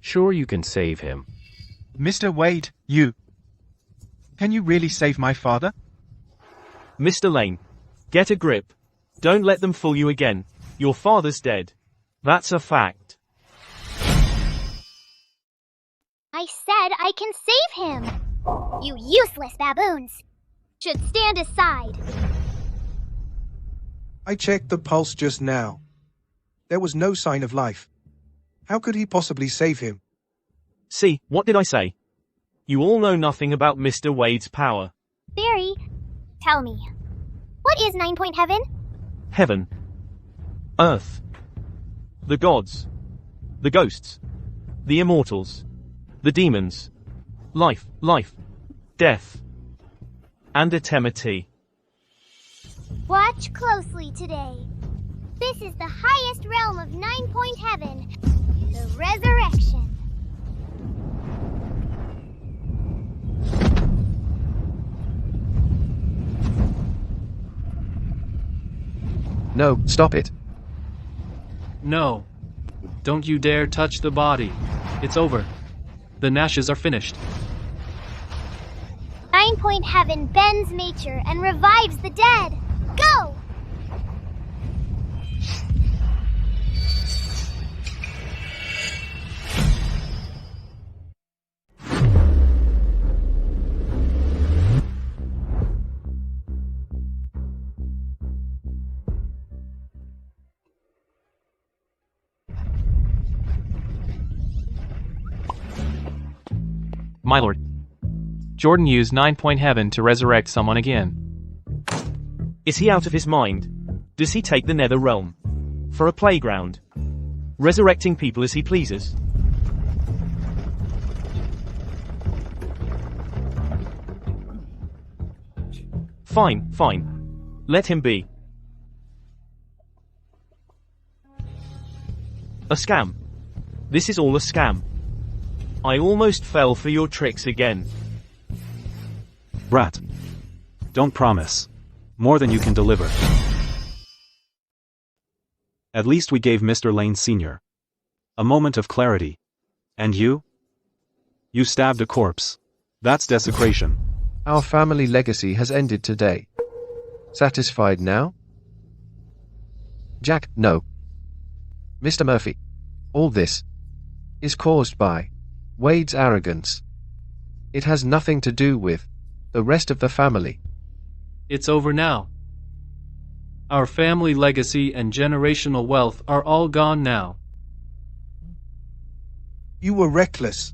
sure you can save him? Mr. Wade, you. Can you really save my father? Mr. Lane, get a grip. Don't let them fool you again. Your father's dead. That's a fact. I said I can save him! You useless baboons! Should stand aside. I checked the pulse just now. There was no sign of life. How could he possibly save him? See, what did I say? You all know nothing about Mr. Wade's power. Barry, tell me, what is 9-point heaven? Heaven. Earth. The gods. The ghosts. The immortals. The demons. Life. Death. And eternity. Watch closely today. This is the highest realm of 9-point heaven, the resurrection. No, stop it. No. Don't you dare touch the body. It's over. The Nashes are finished. 9-point heaven bends nature and revives the dead. Go! My lord. Jordan used 9-point heaven to resurrect someone again. Is he out of his mind? Does he take the nether realm for a playground, resurrecting people as he pleases? Fine. Let him be. A scam. This is all a scam. I almost fell for your tricks again. Brat. Don't promise more than you can deliver. At least we gave Mr. Lane Sr. a moment of clarity. And you? You stabbed a corpse. That's desecration. Our family legacy has ended today. Satisfied now? Jack, no. Mr. Murphy, all this is caused by Wade's arrogance. It has nothing to do with the rest of the family. It's over now. Our family legacy and generational wealth are all gone now. You were reckless.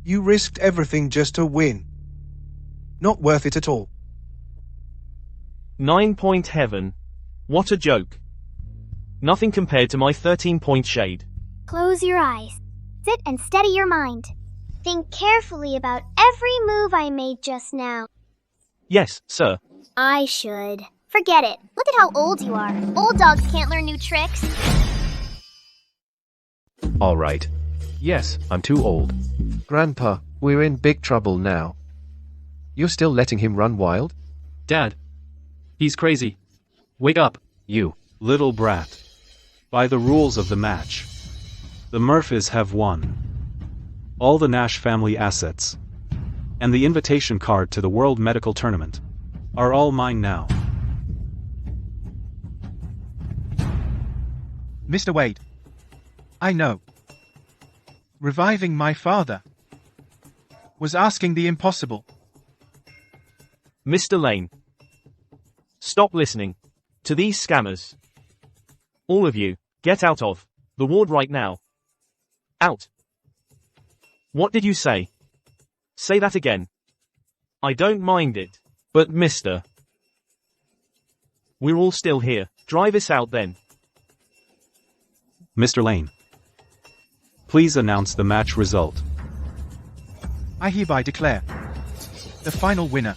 You risked everything just to win. Not worth it at all. 9-point heaven. What a joke. Nothing compared to my 13-point shade. Close your eyes. Sit and steady your mind. Think carefully about every move I made just now. Yes, sir. I should. Forget it. Look at how old you are. Old dogs can't learn new tricks. All right. Yes, I'm too old. Grandpa, we're in big trouble now. You're still letting him run wild? Dad. He's crazy. Wake up. You little brat. By the rules of the match, the Murphys have won. All the Nash family assets and the invitation card to the World Medical Tournament are all mine now. Mr. Wade. I know. Reviving my father was asking the impossible. Mr. Lane. Stop listening to these scammers. All of you, get out of the ward right now. Out. What did you say? Say that again. I don't mind it, but mister. We're all still here. Drive us out then. Mr. Lane. Please announce the match result. I hereby declare the final winner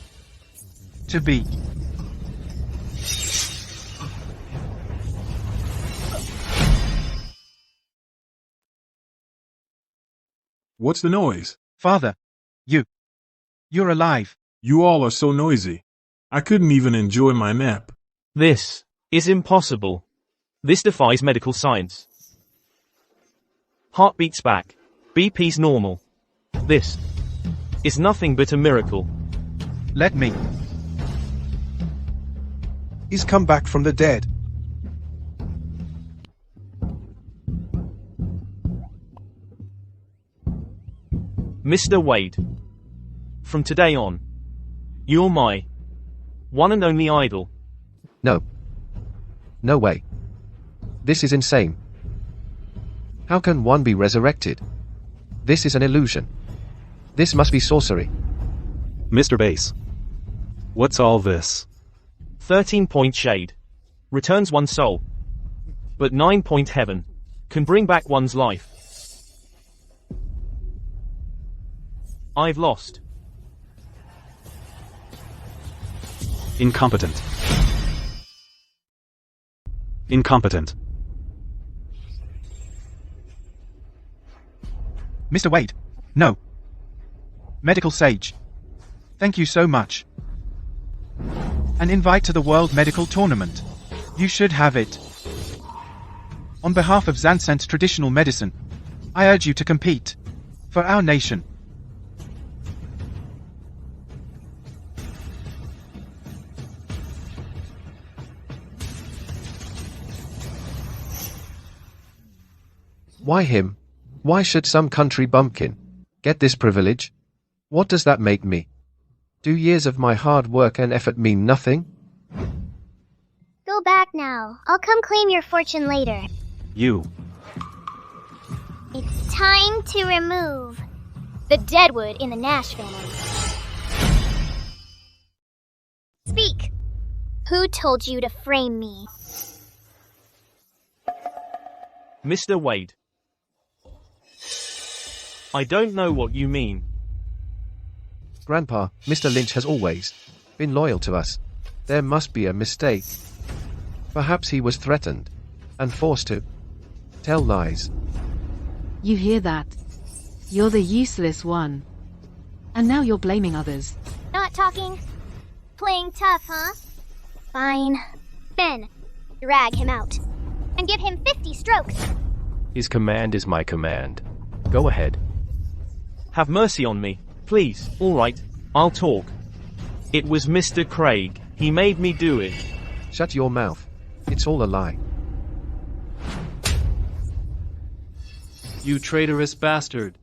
to be What's the noise? Father. You're alive. You all are so noisy. I couldn't even enjoy my nap. This is impossible. This defies medical science. Heartbeats back. BP's normal. This is nothing but a miracle. Let me. He's come back from the dead. Mr. Wade. From today on, you're my one and only idol. No. No way. This is insane. How can one be resurrected? This is an illusion. This must be sorcery. Mr. Base. What's all this? 13-point shade. Returns one's soul. But 9-point heaven. Can bring back one's life. I've lost. Incompetent. Incompetent. Mr. Wade. No. Medical Sage. Thank you so much. An invite to the World Medical Tournament. You should have it. On behalf of Zancent Traditional Medicine, I urge you to compete. For our nation. Why him? Why should some country bumpkin get this privilege? What does that make me? Do years of my hard work and effort mean nothing? Go back now. I'll come claim your fortune later. You. It's time to remove the deadwood in the Nash family. Speak. Who told you to frame me? Mr. Wade. I don't know what you mean. Grandpa, Mr. Lynch has always been loyal to us. There must be a mistake. Perhaps he was threatened and forced to tell lies. You hear that? You're the useless one. And now you're blaming others. Not talking. Playing tough, huh? Fine. Ben, drag him out. And give him 50 strokes. His command is my command. Go ahead. Have mercy on me, please. Alright, I'll talk. It was Mr. Craig. He made me do it. Shut your mouth. It's all a lie. You traitorous bastard.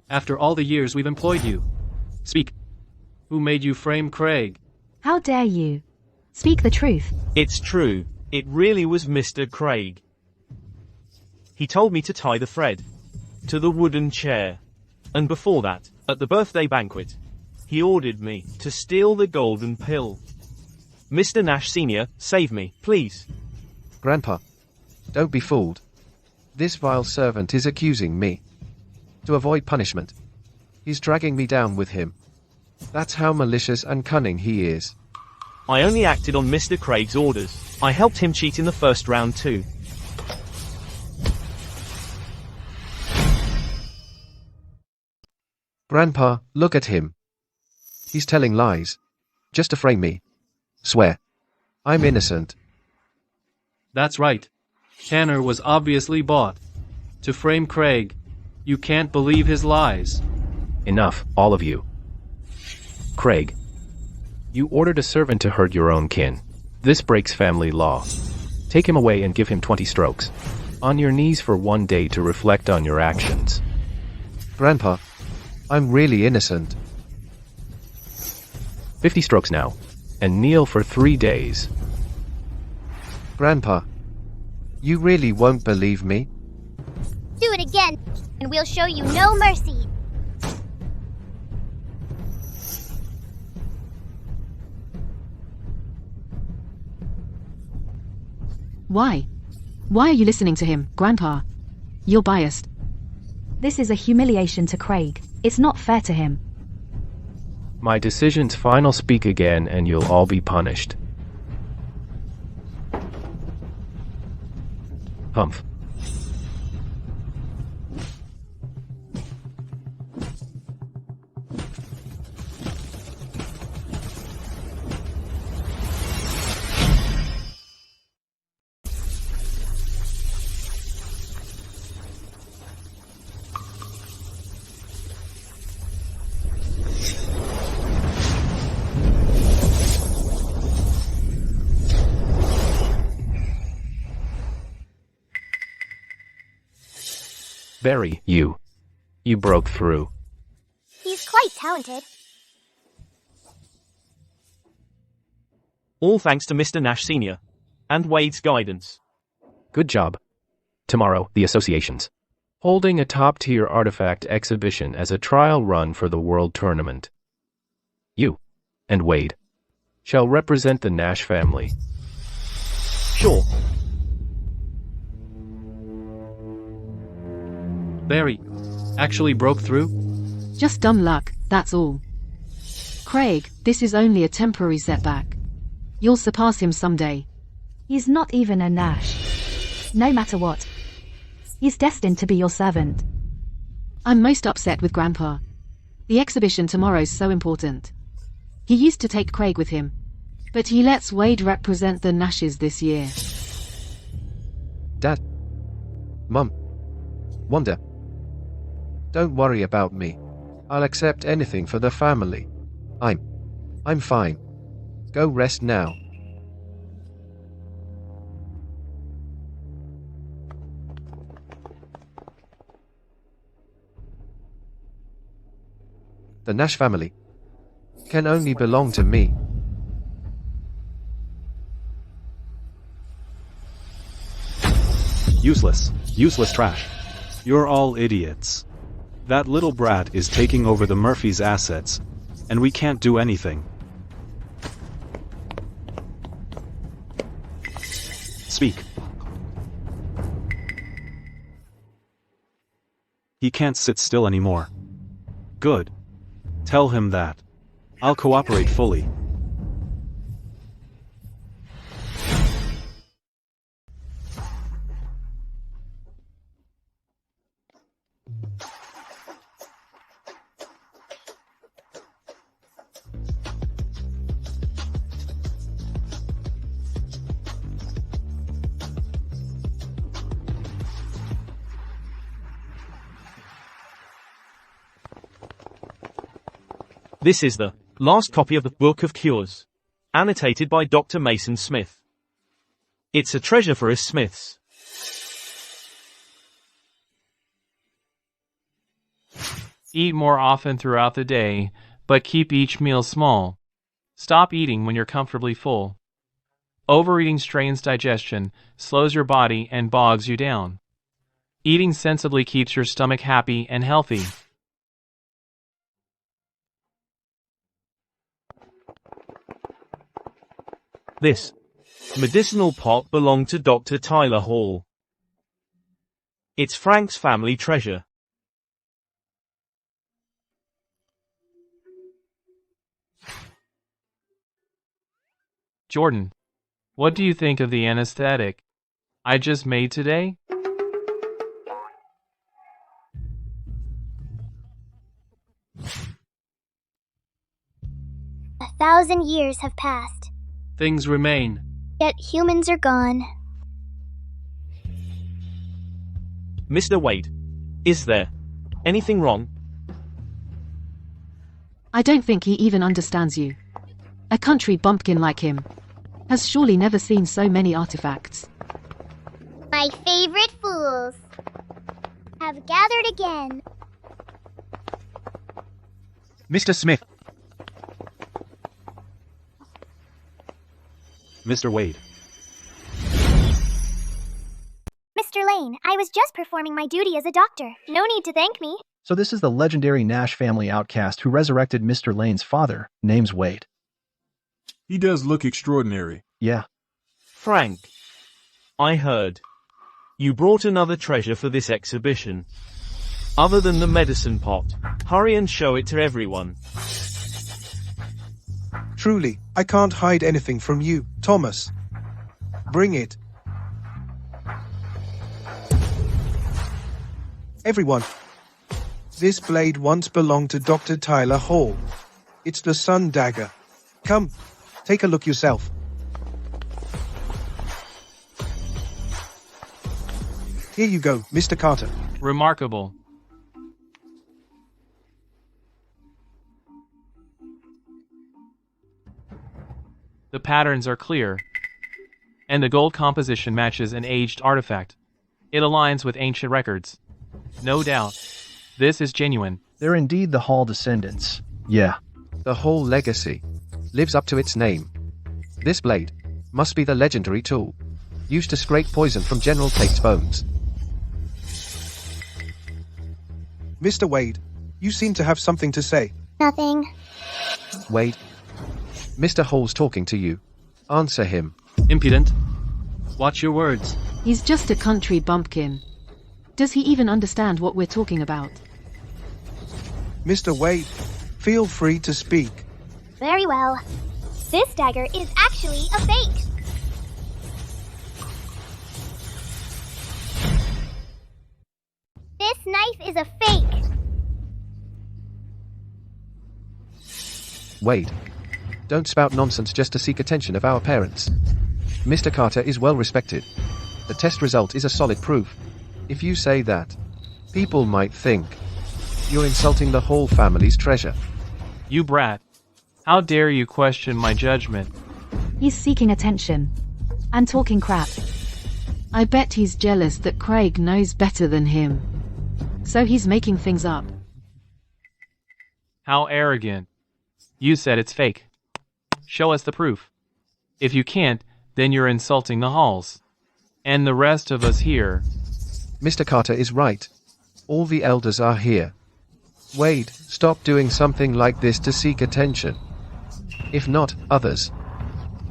After all the years we've employed you. Speak. Who made you frame Craig? How dare you? Speak the truth. It's true. It really was Mr. Craig. He told me to tie the thread to the wooden chair. And before that, at the birthday banquet, he ordered me to steal the golden pill. Mr. Nash Sr., save me, please. Grandpa, don't be fooled. This vile servant is accusing me. To avoid punishment, he's dragging me down with him. That's how malicious and cunning he is. I only acted on Mr. Craig's orders. I helped him cheat in the first round too. Grandpa, look at him. He's telling lies. Just to frame me. Swear. I'm innocent. That's right. Tanner was obviously bought. To frame Craig. You can't believe his lies. Enough, all of you. Craig. You ordered a servant to hurt your own kin. This breaks family law. Take him away and give him 20 strokes. On your knees for 1 day to reflect on your actions. Grandpa, I'm really innocent. 50 strokes now. And kneel for 3 days. Grandpa, you really won't believe me? Do it again, and we'll show you no mercy. Why? Why are you listening to him, Grandpa? You're biased. This is a humiliation to Craig. It's not fair to him. My decision's final. Speak again and you'll all be punished. Humph. Barry, you broke through. He's quite talented. All thanks to Mr. Nash Sr. and Wade's guidance. Good job. Tomorrow, the associations holding a top-tier artifact exhibition as a trial run for the World Tournament. You and Wade shall represent the Nash family. Sure. Barry actually broke through? Just dumb luck, that's all. Craig, this is only a temporary setback. You'll surpass him someday. He's not even a Nash. No matter what. He's destined to be your servant. I'm most upset with Grandpa. The exhibition tomorrow's so important. He used to take Craig with him, but he lets Wade represent the Nashes this year. Dad. Mum. Wanda. Don't worry about me. I'll accept anything for the family. I'm fine. Go rest now. The Nash family can only belong to me. Useless trash. You're all idiots. That little brat is taking over the Murphys' assets, and we can't do anything. Speak. He can't sit still anymore. Good. Tell him that. I'll cooperate fully. This is the last copy of the Book of Cures, annotated by Dr. Mason Smith. It's a treasure for us Smiths. Eat more often throughout the day, but keep each meal small. Stop eating when you're comfortably full. Overeating strains digestion, slows your body, and bogs you down. Eating sensibly keeps your stomach happy and healthy. This medicinal pot belonged to Dr. Tyler Hall. It's Frank's family treasure. Jordan, what do you think of the anesthetic I just made today? A 1,000 years have passed. Things remain. Yet humans are gone. Mr. Wade, is there anything wrong? I don't think he even understands you. A country bumpkin like him has surely never seen so many artifacts. My favorite fools have gathered again. Mr. Smith. Mr. Wade. Mr. Lane, I was just performing my duty as a doctor. No need to thank me. So this is the legendary Nash family outcast who resurrected Mr. Lane's father, name's Wade. He does look extraordinary. Yeah. Frank, I heard you brought another treasure for this exhibition. Other than the medicine pot, hurry and show it to everyone. Truly, I can't hide anything from you, Thomas. Bring it. Everyone. This blade once belonged to Dr. Tyler Hall. It's the Sun Dagger. Come, take a look yourself. Here you go, Mr. Carter. Remarkable. The patterns are clear, and the gold composition matches an aged artifact. It aligns with ancient records. No doubt. This is genuine. They're indeed the Hall descendants. Yeah. The whole legacy lives up to its name. This blade must be the legendary tool used to scrape poison from General Tate's bones. Mr. Wade, you seem to have something to say. Nothing. Wade, Mr. Hall's talking to you. Answer him. Impudent. Watch your words. He's just a country bumpkin. Does he even understand what we're talking about? Mr. Wade, feel free to speak. Very well. This dagger is actually a fake. This knife is a fake. Wade, don't spout nonsense just to seek attention of our parents. Mr. Carter is well respected. The test result is a solid proof. If you say that, people might think you're insulting the whole family's treasure. You brat. How dare you question my judgment? He's seeking attention. And talking crap. I bet he's jealous that Craig knows better than him. So he's making things up. How arrogant. You said it's fake. Show us the proof. If you can't, then you're insulting the Halls. And the rest of us here. Mr. Carter is right. All the elders are here. Wade, stop doing something like this to seek attention. If not, others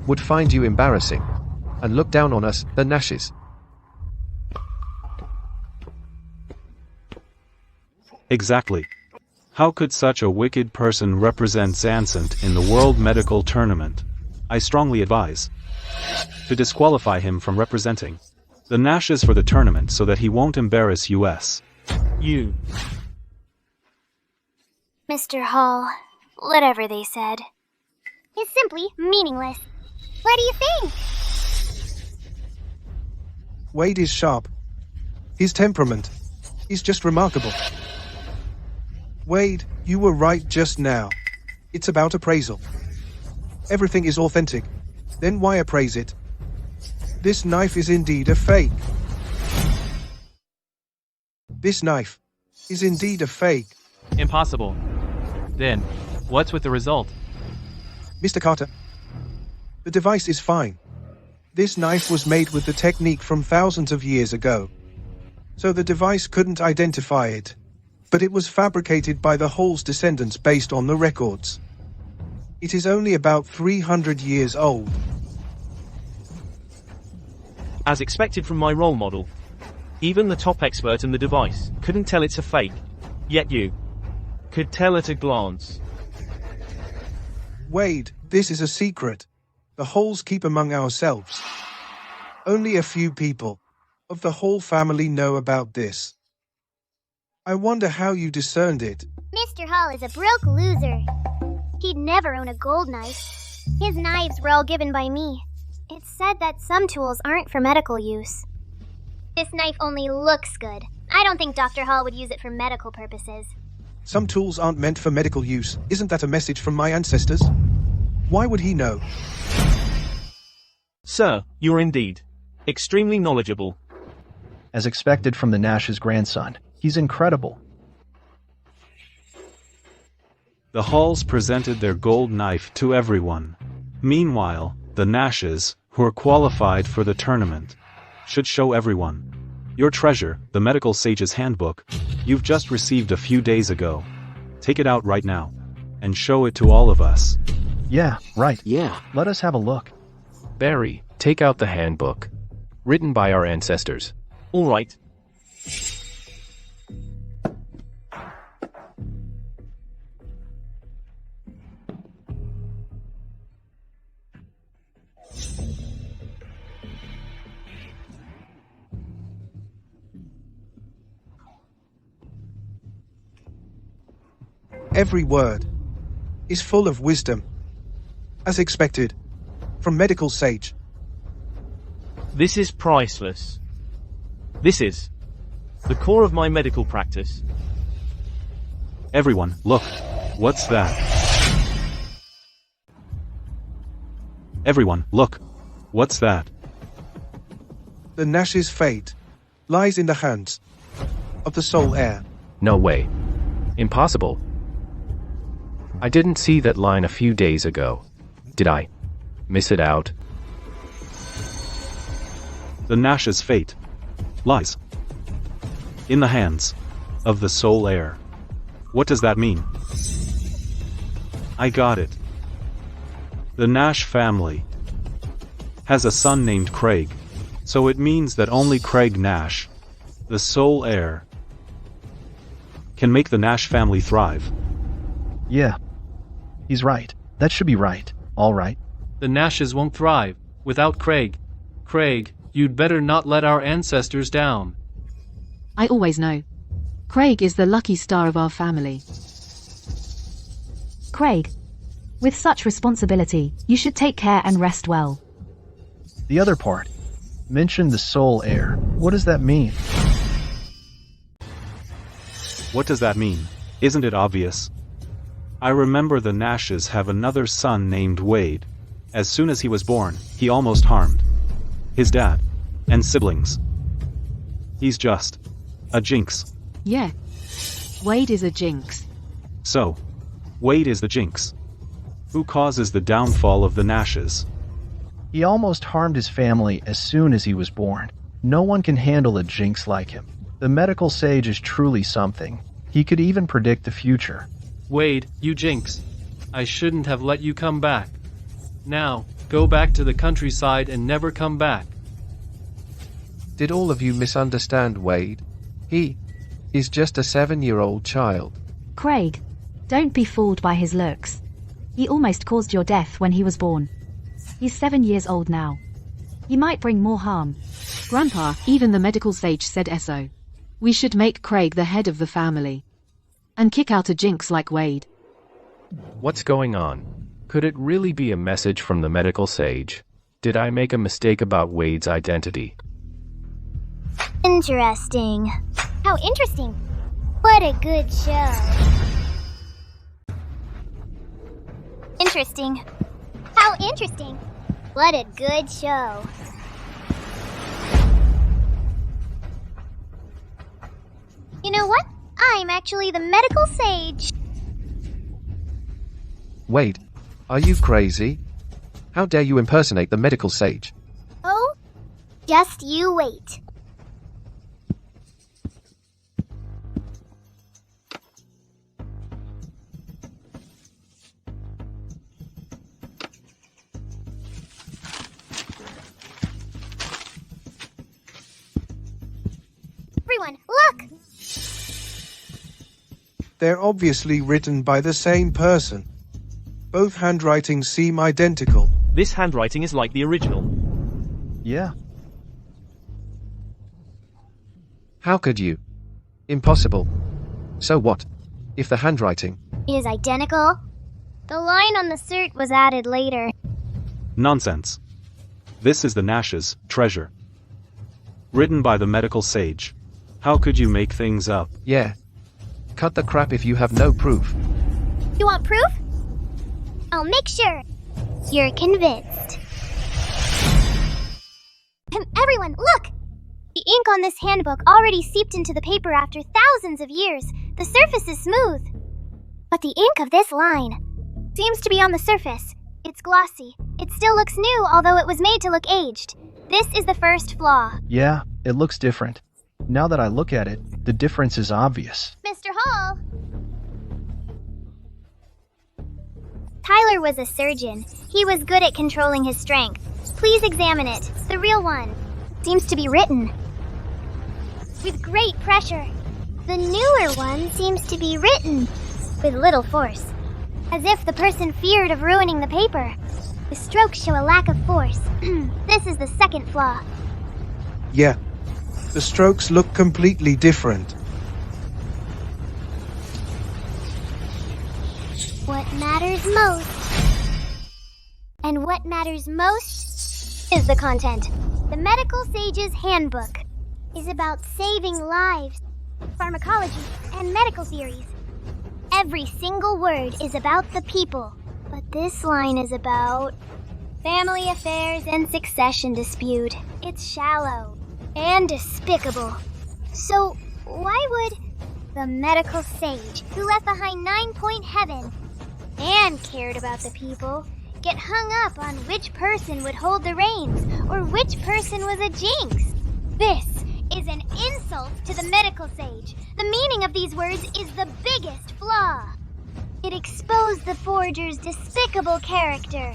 would find you embarrassing and look down on us, the Nashes. Exactly. How could such a wicked person represent Zancent in the World Medical Tournament? I strongly advise to disqualify him from representing the Nashes for the tournament so that he won't embarrass us. You. Mr. Hall, whatever they said, is simply meaningless. What do you think? Wade is sharp. His temperament is just remarkable. Wade, you were right just now. It's about appraisal. Everything is authentic. Then why appraise it? This knife is indeed a fake. This knife is indeed a fake. Impossible. Then, what's with the result? Mr. Carter, the device is fine. This knife was made with the technique from thousands of years ago. So the device couldn't identify it. But it was fabricated by the Hall's descendants based on the records. It is only about 300 years old. As expected from my role model. Even the top expert in the device couldn't tell it's a fake. Yet you could tell at a glance. Wade, this is a secret. The Halls keep among ourselves. Only a few people of the Hall family know about this. I wonder how you discerned it. Mr. Hall is a broke loser. He'd never own a gold knife. His knives were all given by me. It's said that some tools aren't for medical use. This knife only looks good. I don't think Dr. Hall would use it for medical purposes. Some tools aren't meant for medical use. Isn't that a message from my ancestors? Why would he know? Sir, you're indeed extremely knowledgeable. As expected from the Nash's grandson, he's incredible. The Halls presented their gold knife to everyone. Meanwhile, the Nashes, who are qualified for the tournament, should show everyone your treasure, the Medical Sage's Handbook, you've just received a few days ago. Take it out right now and show it to all of us. Yeah, right. Yeah. Let us have a look. Barry, take out the handbook. Written by our ancestors. All right. Every word is full of wisdom, as expected, from Medical Sage. This is priceless. This is the core of my medical practice. Everyone, look. What's that? Everyone, look. What's that? The Nash's fate lies in the hands of the sole heir. No way. Impossible. I didn't see that line a few days ago. Did I miss it out? The Nash's fate lies in the hands of the sole heir. What does that mean? I got it. The Nash family has a son named Craig, so it means that only Craig Nash, the sole heir, can make the Nash family thrive. Yeah. He's right. That should be right. All right. The Nashes won't thrive without Craig. Craig, you'd better not let our ancestors down. I always know. Craig is the lucky star of our family. Craig, with such responsibility, you should take care and rest well. The other part. Mention the sole heir. What does that mean? What does that mean? Isn't it obvious? I remember the Nashes have another son named Wade. As soon as he was born, he almost harmed his dad and siblings. He's just a jinx. Yeah. Wade is a jinx. So, Wade is the jinx. Who causes the downfall of the Nashes? He almost harmed his family as soon as he was born. No one can handle a jinx like him. The medical sage is truly something. He could even predict the future. Wade, you jinx. I shouldn't have let you come back. Now, go back to the countryside and never come back. Did all of you misunderstand Wade? He is just a 7-year-old child. Craig, don't be fooled by his looks. He almost caused your death when he was born. He's 7 years old now. He might bring more harm. Grandpa, even the medical sage said so. We should make Craig the head of the family. And kick out a jinx like Wade. What's going on? Could it really be a message from the medical sage? Did I make a mistake about Wade's identity? Interesting. How interesting. What a good show. Interesting. How interesting. What a good show. You know what? I'm actually the medical sage. Wade, are you crazy? How dare you impersonate the medical sage? Oh, just you wait. Everyone, look! They're obviously written by the same person. Both handwritings seem identical. This handwriting is like the original. Yeah. How could you? Impossible. So what? If the handwriting Is identical? The line on the cert was added later. Nonsense. This is the Nash's treasure. Written by the medical sage. How could you make things up? Yeah. Cut the crap if you have no proof. You want proof? I'll make sure you're convinced. Everyone, look! The ink on this handbook already seeped into the paper after thousands of years. The surface is smooth. But the ink of this line seems to be on the surface. It's glossy. It still looks new, although it was made to look aged. This is the first flaw. Yeah, it looks different. Now that I look at it, the difference is obvious. Mr. Hall! Tyler was a surgeon. He was good at controlling his strength. Please examine it. The real one seems to be written with great pressure. The newer one seems to be written with little force, as if the person feared of ruining the paper. The strokes show a lack of force. This is the second flaw. Yeah. The strokes look completely different. What matters most? And what matters most is the content. The Medical Sage's Handbook is about saving lives, pharmacology, and medical theories. Every single word is about the people, but this line is about family affairs and succession dispute. It's shallow and despicable. So, why would the medical sage who left behind 9-point heaven and cared about the people get hung up on which person would hold the reins or which person was a jinx? This is an insult to the medical sage. The meaning of these words is the biggest flaw. It exposed the forger's despicable character.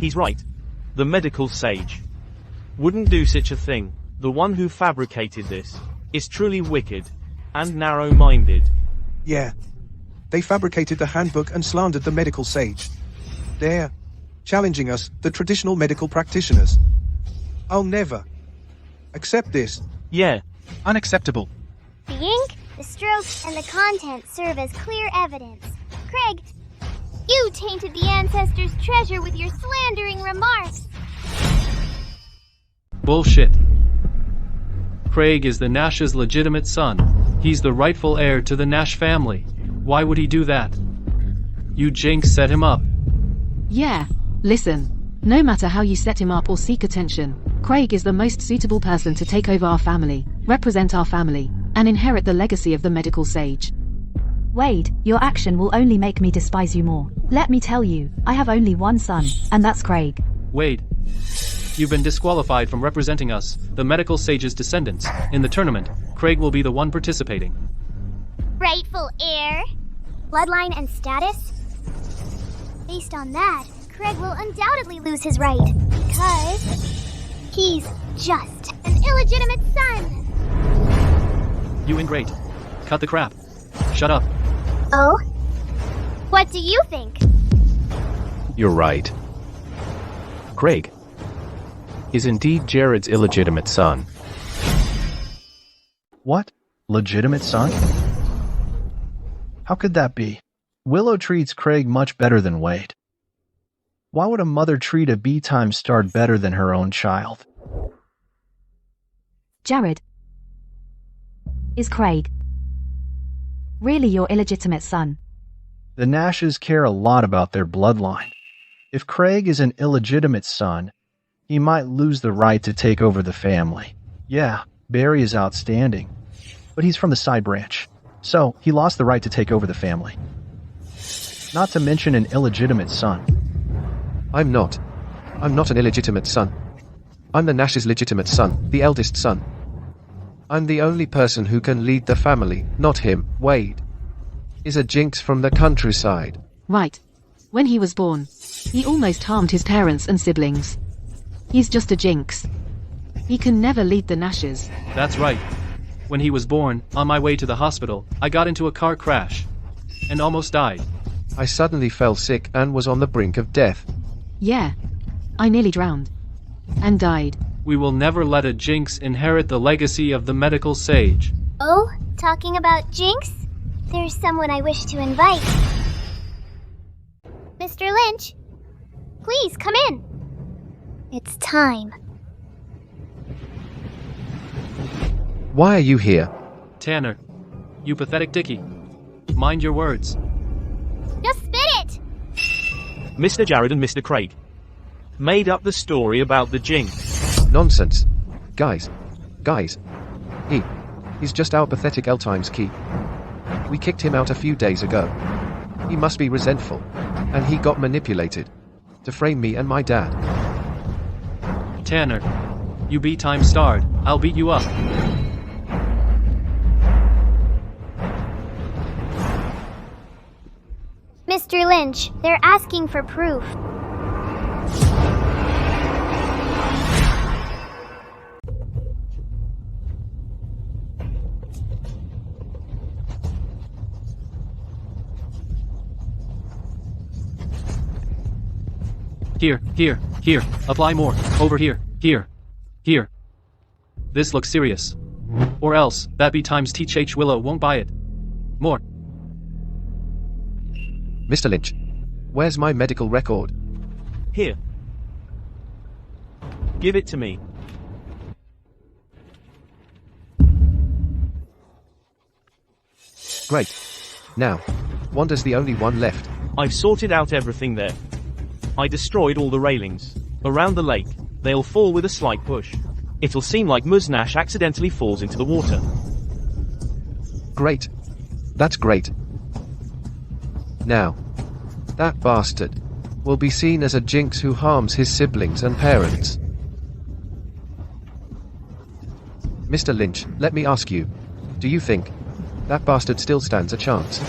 He's right. The medical sage wouldn't do such a thing. The one who fabricated this is truly wicked and narrow-minded. Yeah. They fabricated the handbook and slandered the medical sage. They're challenging us, the traditional medical practitioners. I'll never accept this. Yeah. Unacceptable. The ink, the strokes, and the content serve as clear evidence. Craig, you tainted the Ancestor's treasure with your slandering remarks. Bullshit. Craig is the Nash's legitimate son. He's the rightful heir to the Nash family. Why would he do that? You jinx set him up. Yeah, listen. No matter how you set him up or seek attention, Craig is the most suitable person to take over our family, represent our family, and inherit the legacy of the medical sage. Wade, your action will only make me despise you more. Let me tell you, I have only one son, and that's Craig. Wade, you've been disqualified from representing us, the medical sage's descendants. In the tournament, Craig will be the one participating. Rightful heir? Bloodline and status? Based on that, Craig will undoubtedly lose his right, because he's just an illegitimate son. You ingrate. Cut the crap. Shut up. Oh? What do you think? You're right. Craig is indeed Jared's illegitimate son. What? Legitimate son? How could that be? Willow treats Craig much better than Wade. Why would a mother treat a B-time star better than her own child? Jared. Is Craig really your illegitimate son? The Nashes care a lot about their bloodline. If Craig is an illegitimate son, he might lose the right to take over the family. Yeah, Barry is outstanding, but he's from the side branch, so he lost the right to take over the family. Not to mention an illegitimate son. I'm not an illegitimate son. I'm the Nash's legitimate son, the eldest son. I'm the only person who can lead the family, not him. Wade is a jinx from the countryside. Right. When he was born, he almost harmed his parents and siblings. He's just a jinx. He can never lead the Nashes. That's right. When he was born, on my way to the hospital, I got into a car crash and almost died. I suddenly fell sick and was on the brink of death. Yeah. I nearly drowned. And died. We will never let a jinx inherit the legacy of the medical sage. Oh, talking about jinx? There's someone I wish to invite. Mr. Lynch, please come in. It's time. Why are you here? Tanner, you pathetic dickie. Mind your words. Just spit it! Mr. Jared and Mr. Craig made up the story about the jinx. Nonsense. Guys. He's just our pathetic L times key. We kicked him out a few days ago. He must be resentful. And he got manipulated to frame me and my dad. Tanner, you B-time starred. I'll beat you up. Mr. Lynch, they're asking for proof. Here. Apply more. Over here. Here. This looks serious. Or else, that B times Teach H Willow won't buy it. More. Mr. Lynch, where's my medical record? Here. Give it to me. Great. Now, Wanda's the only one left. I've sorted out everything there. I destroyed all the railings around the lake. They'll fall with a slight push. It'll seem like Muznash accidentally falls into the water. Great. That's great. Now, that bastard will be seen as a jinx who harms his siblings and parents. Mr. Lynch, let me ask you, do you think that bastard still stands a chance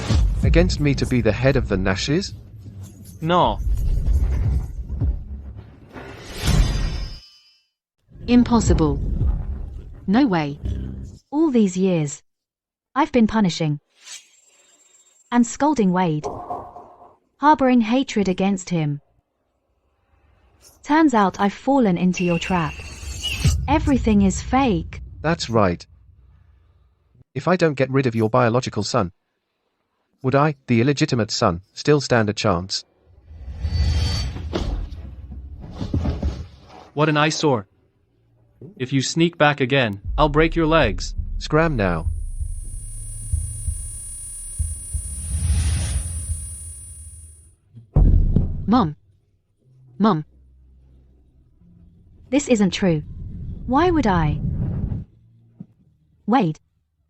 against me to be the head of the Nashes? No. Impossible. No way. All these years, I've been punishing and scolding Wade, harboring hatred against him. Turns out I've fallen into your trap. Everything is fake. That's right. If I don't get rid of your biological son, would I, the illegitimate son, still stand a chance? What an eyesore. If you sneak back again, I'll break your legs. Scram now. Mom. Mom. This isn't true. Why would I? Wade.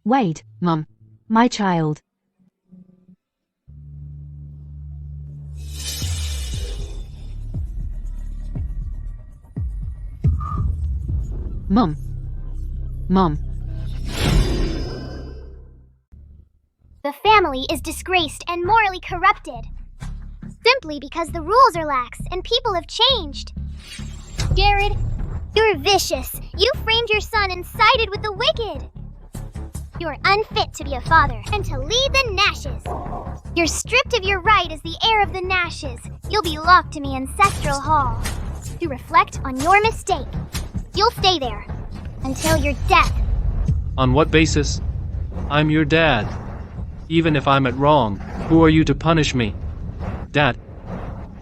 Wade. Mom. My child. Mom. Mom. The family is disgraced and morally corrupted. Simply because the rules are lax and people have changed. Jared, you're vicious. You framed your son and sided with the wicked. You're unfit to be a father and to lead the Nashes. You're stripped of your right as the heir of the Nashes. You'll be locked in the Ancestral Hall to reflect on your mistake. You'll stay there until your death. On what basis? I'm your dad. Even if I'm at wrong, who are you to punish me? Dad,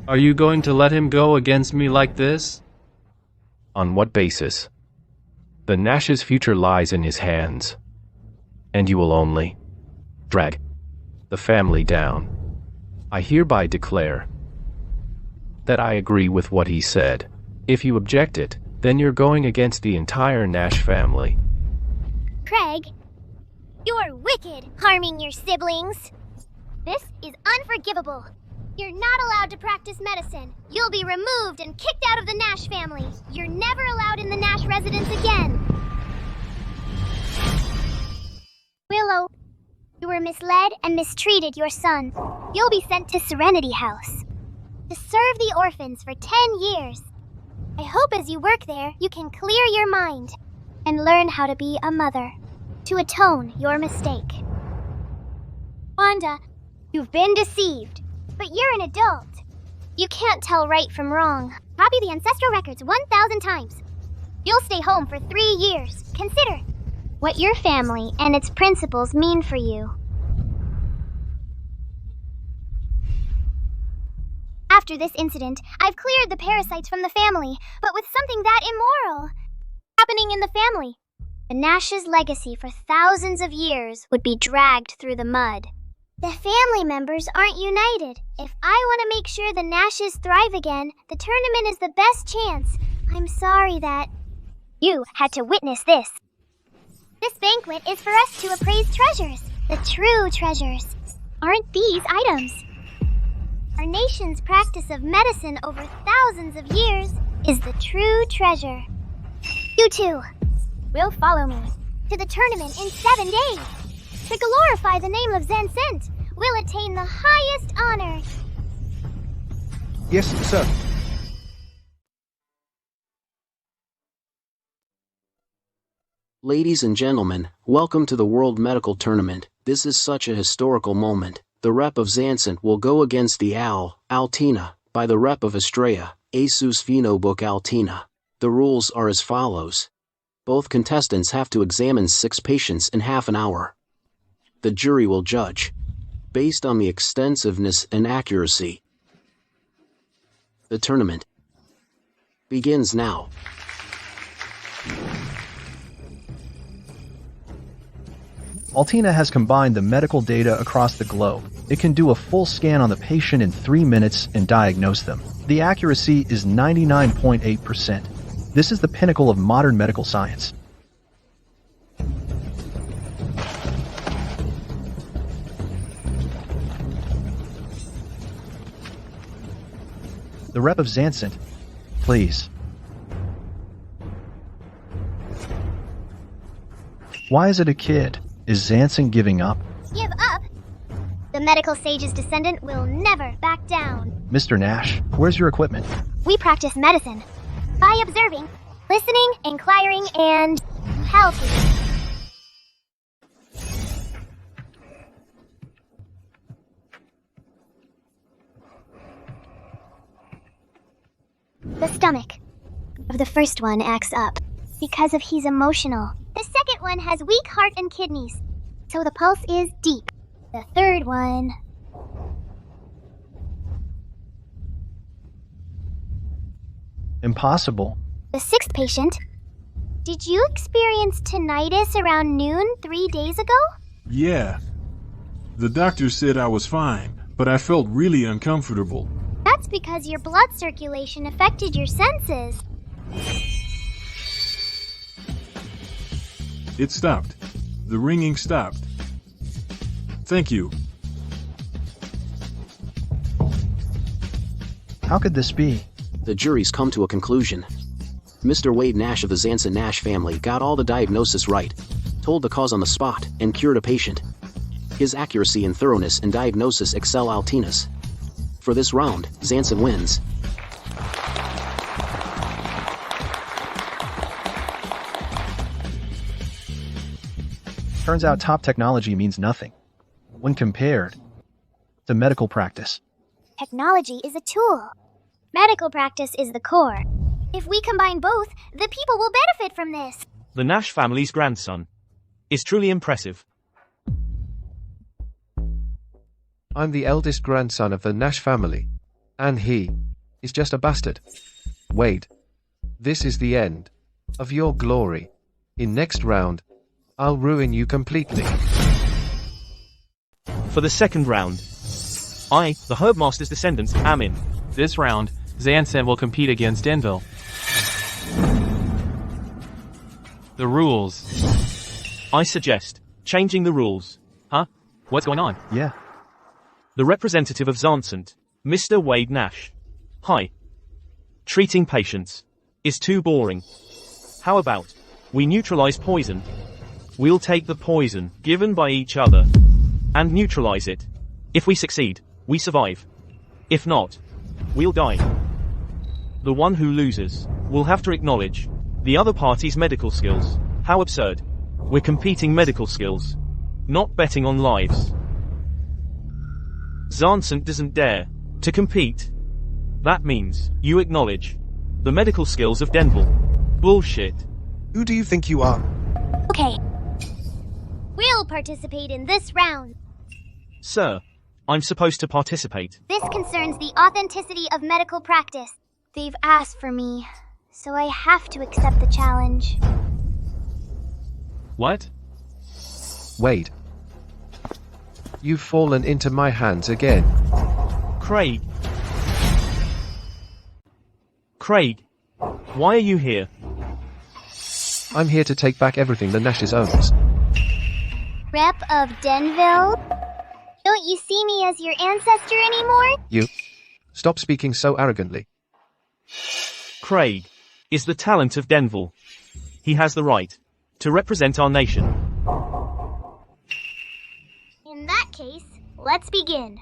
are you going to let him go against me like this? On what basis? The Nash's future lies in his hands, and you will only drag the family down. I hereby declare that I agree with what he said. If you object it, then you're going against the entire Nash family. Craig, you're wicked, harming your siblings. This is unforgivable. You're not allowed to practice medicine. You'll be removed and kicked out of the Nash family. You're never allowed in the Nash residence again. Willow, you were misled and mistreated your son. You'll be sent to Serenity House to serve the orphans for 10 years. I hope as you work there, you can clear your mind and learn how to be a mother, to atone your mistake. Wanda, you've been deceived, but you're an adult. You can't tell right from wrong. Copy the ancestral records 1,000 times. You'll stay home for 3 years. Consider what your family and its principles mean for you. After this incident, I've cleared the parasites from the family, but with something that immoral happening in the family. The Nash's legacy for thousands of years would be dragged through the mud. The family members aren't united. If I want to make sure the Nashes thrive again, the tournament is the best chance. I'm sorry that you had to witness this. This banquet is for us to appraise treasures, the true treasures. Aren't these items? Our nation's practice of medicine over thousands of years is the true treasure. You two will follow me to the tournament in 7 days. To glorify the name of Zencent, will attain the highest honor. Yes, sir. Ladies and gentlemen, welcome to the World Medical Tournament. This is such a historical moment. The rep of Zancent will go against the owl, Altina, by the rep of Estrella, Asus Phenobook Altina. The rules are as follows. Both contestants have to examine 6 patients in half an hour. The jury will judge, based on the extensiveness and accuracy. The tournament begins now. Altina has combined the medical data across the globe. It can do a full scan on the patient in 3 minutes and diagnose them. The accuracy is 99.8%. This is the pinnacle of modern medical science. The rep of Zancent. Please. Why is it a kid? Is Zancent giving up? Give up? The medical sage's descendant will never back down. Mr. Nash, where's your equipment? We practice medicine by observing, listening, inquiring, and helping. The stomach of the first one acts up because of he's emotional. The second one has weak heart and kidneys, so the pulse is deep. The third one... Impossible. The sixth patient... Did you experience tinnitus around noon 3 days ago? Yeah. The doctor said I was fine, but I felt really uncomfortable. That's because your blood circulation affected your senses. It stopped. The ringing stopped. Thank you. How could this be? The jury's come to a conclusion. Mr. Wade Nash of the Zanson Nash family got all the diagnosis right, told the cause on the spot, and cured a patient. His accuracy and thoroughness in diagnosis excel Altinus. For this round, Zanson wins. Turns out top technology means nothing when compared to medical practice. Technology is a tool. Medical practice is the core. If we combine both, the people will benefit from this. The Nash family's grandson is truly impressive. I'm the eldest grandson of the Nash family, and he is just a bastard. Wade, this is the end of your glory. In next round, I'll ruin you completely. For the second round, I, the Herbmaster's descendant, am in. This round, Zanson will compete against Denville. The rules. I suggest changing the rules. Huh? What's going on? Yeah. The representative of Zancent, Mr. Wade Nash. Hi. Treating patients is too boring. How about we neutralize poison? We'll take the poison given by each other and neutralize it. If we succeed, we survive. If not, we'll die. The one who loses will have to acknowledge the other party's medical skills. How absurd. We're competing medical skills, not betting on lives. Zancent doesn't dare to compete. That means you acknowledge the medical skills of Denville. Bullshit. Who do you think you are? Okay. We'll participate in this round. Sir, I'm supposed to participate. This concerns the authenticity of medical practice. They've asked for me, so I have to accept the challenge. What? Wade, you've fallen into my hands again. Craig. Craig, why are you here? I'm here to take back everything the Nashes owns. Rep of Denville? Don't you see me as your ancestor anymore? You. Stop speaking so arrogantly. Craig is the talent of Denville. He has the right to represent our nation. In that case, let's begin.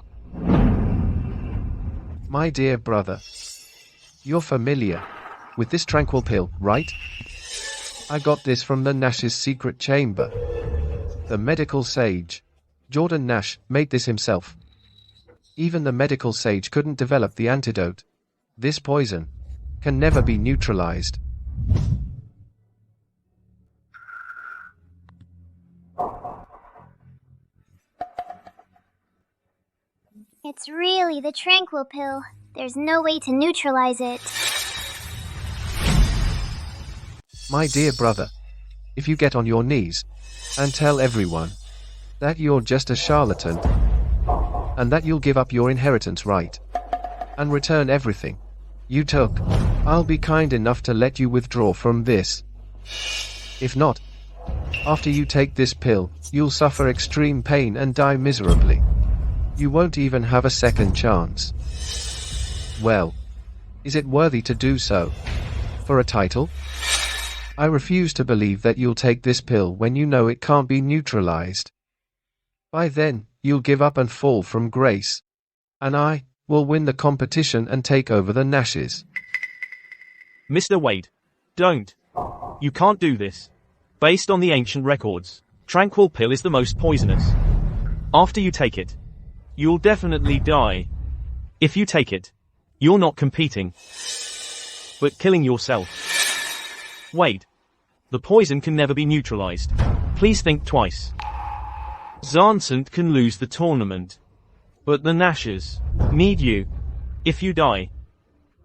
My dear brother, you're familiar with this tranquil pill, right? I got this from the Nash's secret chamber. The medical sage, Jordan Nash, made this himself. Even the medical sage couldn't develop the antidote. This poison can never be neutralized. It's really the tranquil pill. There's no way to neutralize it. My dear brother, if you get on your knees and tell everyone that you're just a charlatan and that you'll give up your inheritance right and return everything you took, I'll be kind enough to let you withdraw from this. If not, after you take this pill, you'll suffer extreme pain and die miserably. You won't even have a second chance. Well, Is it worthy to do so? For a title? I refuse to believe that you'll take this pill when you know it can't be neutralized. By then, you'll give up and fall from grace. And I will win the competition and take over the Nashes. Mr. Wade, don't. You can't do this. Based on the ancient records, Tranquil Pill is the most poisonous. After you take it, you'll definitely die. If you take it, you're not competing, but killing yourself. Wade, the poison can never be neutralized. Please think twice. Zancent can lose the tournament, but the Nashes need you. If you die,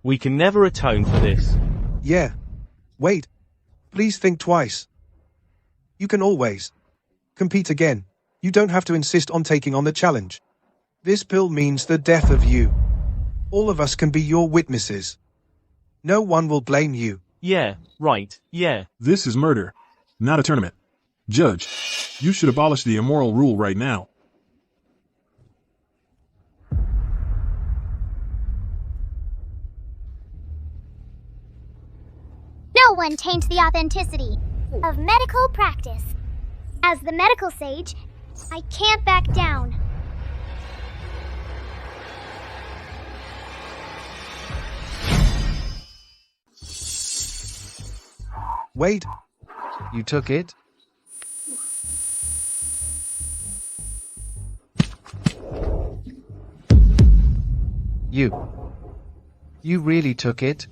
we can never atone for this. Yeah. Wait. Please think twice. You can always compete again. You don't have to insist on taking on the challenge. This pill means the death of you. All of us can be your witnesses. No one will blame you. Yeah, right, yeah. This is murder, not a tournament. Judge, you should abolish the immoral rule right now. No one taints the authenticity of medical practice. As the medical sage, I can't back down. Wade, You took it? You really took it?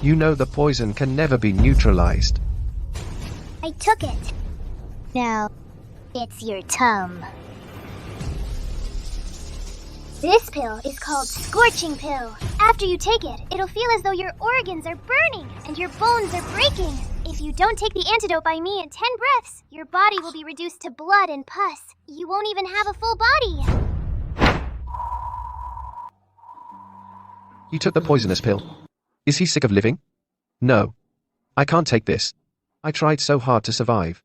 You know the poison can never be neutralized. I took it. Now, it's your tum. This pill is called Scorching Pill. After you take it, it'll feel as though your organs are burning and your bones are breaking. If you don't take the antidote by me in 10 breaths, your body will be reduced to blood and pus. You won't even have a full body. You took the poisonous pill. Is he sick of living? No. I can't take this. I tried so hard to survive.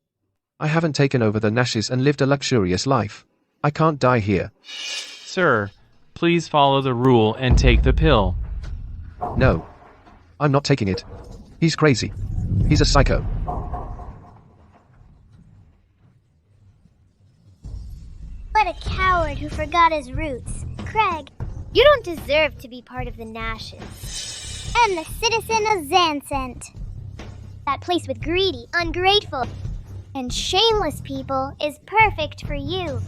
I haven't taken over the Nashes and lived a luxurious life. I can't die here. Sir, please follow the rule and take the pill. No. I'm not taking it. He's crazy. He's a psycho. What a coward who forgot his roots. Craig, you don't deserve to be part of the Nashes. I'm the citizen of Zancent. That place with greedy, ungrateful, and shameless people is perfect for you.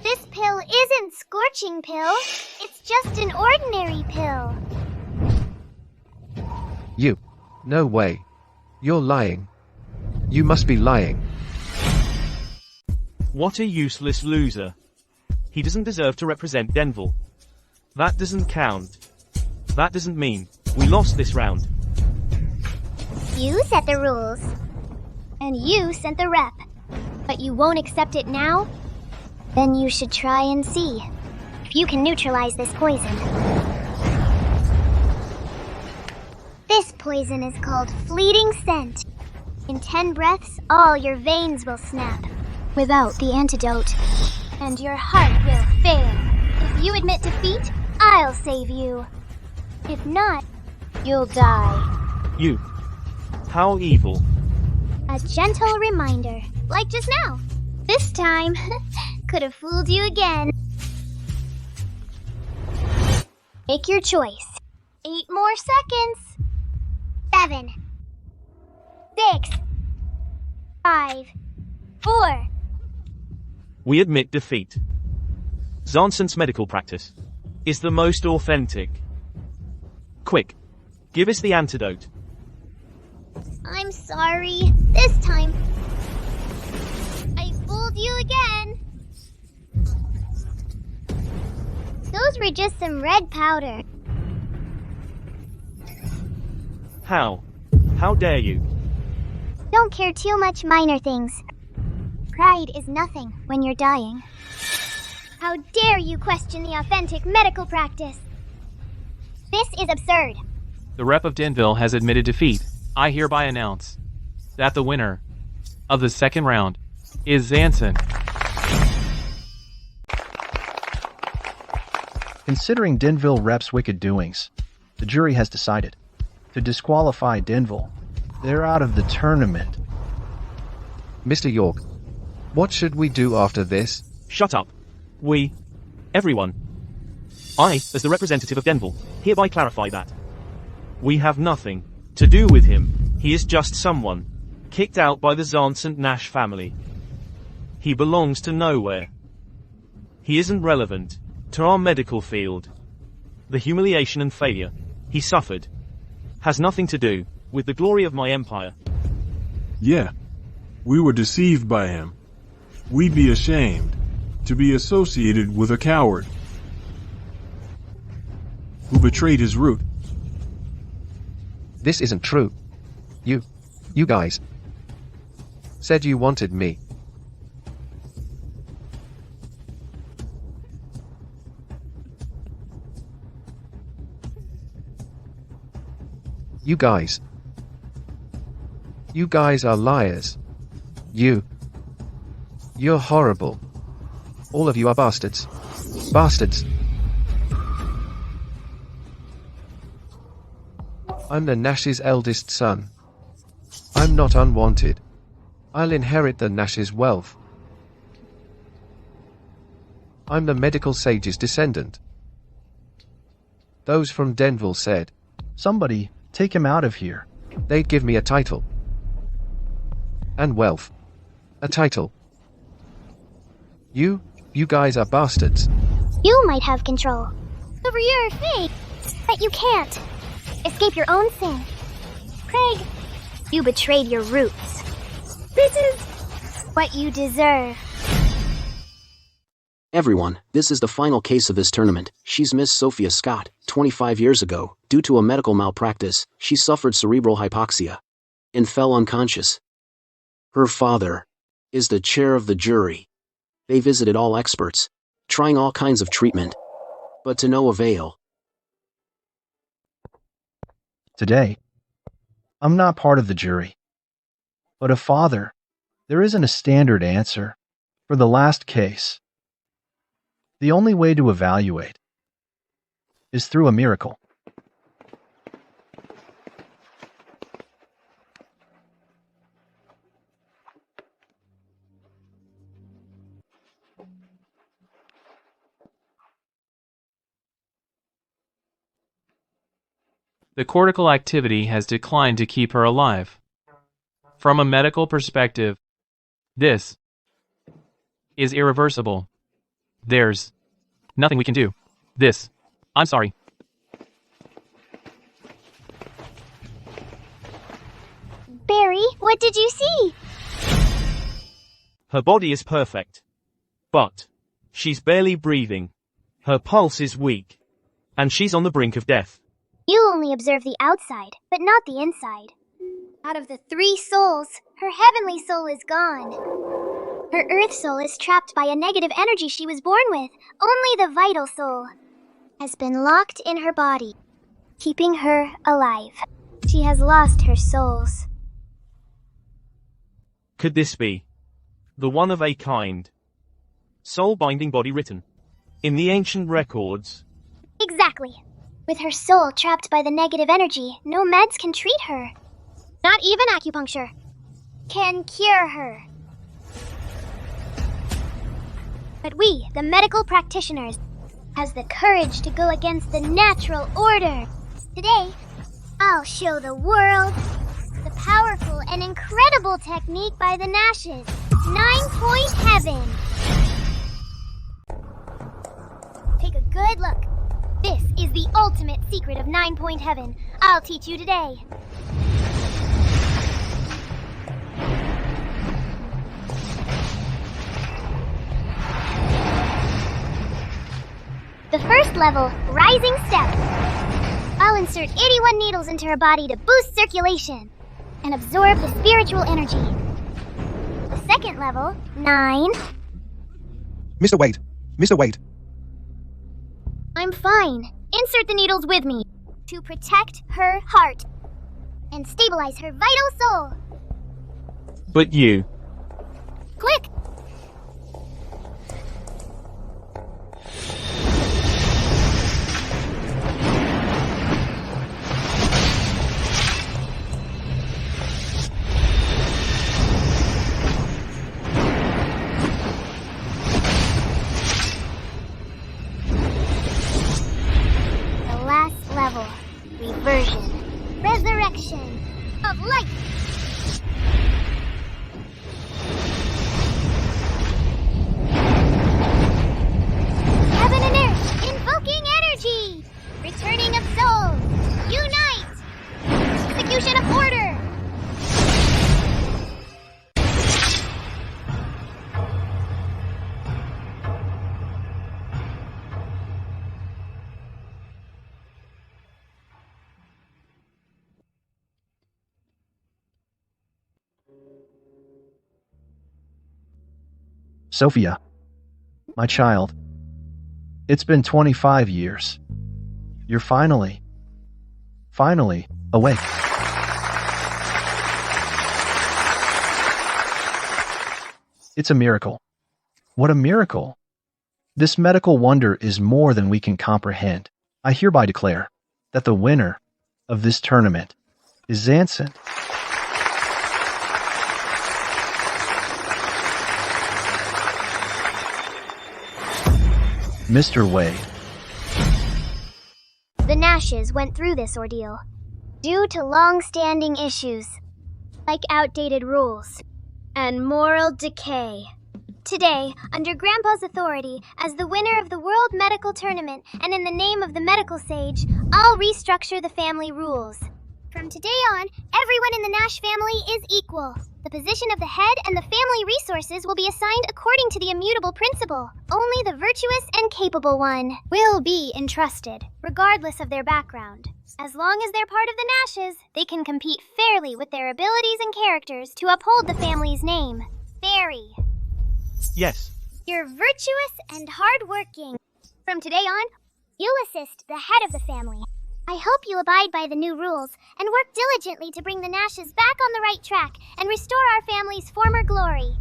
This pill isn't Scorching Pill. It's just an ordinary pill. You. No way. You're lying. You must be lying. What a useless loser. He doesn't deserve to represent Denville. That doesn't count. That doesn't mean we lost this round. You set the rules. And you sent the rep. But you won't accept it now? Then you should try and see if you can neutralize this poison. This poison is called Fleeting Scent. In 10 breaths, all your veins will snap. Without the antidote. And your heart will fail. If you admit defeat, I'll save you. If not, you'll die. You. How evil. A gentle reminder, like just now. This time, could have fooled you again. Make your choice. 8 more seconds. 7, 6, 5, 4. We admit defeat. Zancent's medical practice is the most authentic. Quick, give us the antidote. I'm sorry. This time, I fooled you again. Those were just some red powder. How? How dare you? Don't care too much minor things. Pride is nothing when you're dying. How dare you question the authentic medical practice? This is absurd. The rep of Denville has admitted defeat. I hereby announce that the winner of the second round is Zancent. Considering Denville Rep's wicked doings, the jury has decided to disqualify Denville. They're out of the tournament. Mr. York, what should we do after this? Shut up. Everyone. I, as the representative of Denville, hereby clarify that we have nothing to do with him. He is just someone kicked out by the Zance and Nash family. He belongs to nowhere. He isn't relevant to our medical field. The humiliation and failure he suffered has nothing to do with the glory of my empire. Yeah, we were deceived by him. We'd be ashamed to be associated with a coward who betrayed his root. This isn't true. You guys said you wanted me. You guys are liars. You're horrible. All of you are bastards. Bastards. I'm the Nash's eldest son. I'm not unwanted. I'll inherit the Nash's wealth. I'm the medical sage's descendant. Those from Denville said, Somebody take him out of here. They'd give me a title. And wealth. A title. You guys are bastards. You might have control over your fate, but you can't escape your own sin. Craig, you betrayed your roots. This is what you deserve. Everyone, this is the final case of this tournament. She's Miss Sophia Scott. 25 years ago, due to a medical malpractice, she suffered cerebral hypoxia and fell unconscious. Her father is the chair of the jury. They visited all experts, trying all kinds of treatment, but to no avail. Today, I'm not part of the jury. But a father, there isn't a standard answer for the last case. The only way to evaluate is through a miracle. The cortical activity has declined to keep her alive. From a medical perspective, this is irreversible. There's nothing we can do. I'm sorry. Barry, what did you see? Her body is perfect. But she's barely breathing. Her pulse is weak. And she's on the brink of death. You only observe the outside, but not the inside. Out of the 3 souls, her heavenly soul is gone. Her earth soul is trapped by a negative energy she was born with. Only the vital soul has been locked in her body, keeping her alive. She has lost her souls. Could this be the one of a kind soul-binding body written in the ancient records? Exactly. With her soul trapped by the negative energy, no meds can treat her. Not even acupuncture can cure her. But we, the medical practitioners, has the courage to go against the natural order. Today, I'll show the world the powerful and incredible technique by the Nashes, 9-point heaven. Take a good look. This is the ultimate secret of 9-point heaven. I'll teach you today. The first level, rising step. I'll insert 81 needles into her body to boost circulation and absorb the spiritual energy. The second level, 9. Mr. Wade. Mr. Wade. I'm fine. Insert the needles with me to protect her heart and stabilize her vital soul. But you. destruction of light. Heaven and earth, invoking energy. Returning of souls, unite. Execution of order. Sophia, my child, it's been 25 years. You're finally awake. It's a miracle. What a miracle! This medical wonder is more than we can comprehend. I hereby declare that the winner of this tournament is Zanson. Mr. Wade. The Nashes went through this ordeal due to long-standing issues, like outdated rules and moral decay. Today, under Grandpa's authority, as the winner of the World Medical Tournament and in the name of the Medical Sage, I'll restructure the family rules. From today on, everyone in the Nash family is equal. The position of the head and the family resources will be assigned according to the immutable principle. Only the virtuous and capable one will be entrusted, regardless of their background. As long as they're part of the Nashes, they can compete fairly with their abilities and characters to uphold the family's name. Barry, Yes. you're virtuous and hardworking. From today on, you'll assist the head of the family. I hope you abide by the new rules and work diligently to bring the Nashes back on the right track and restore our family's former glory.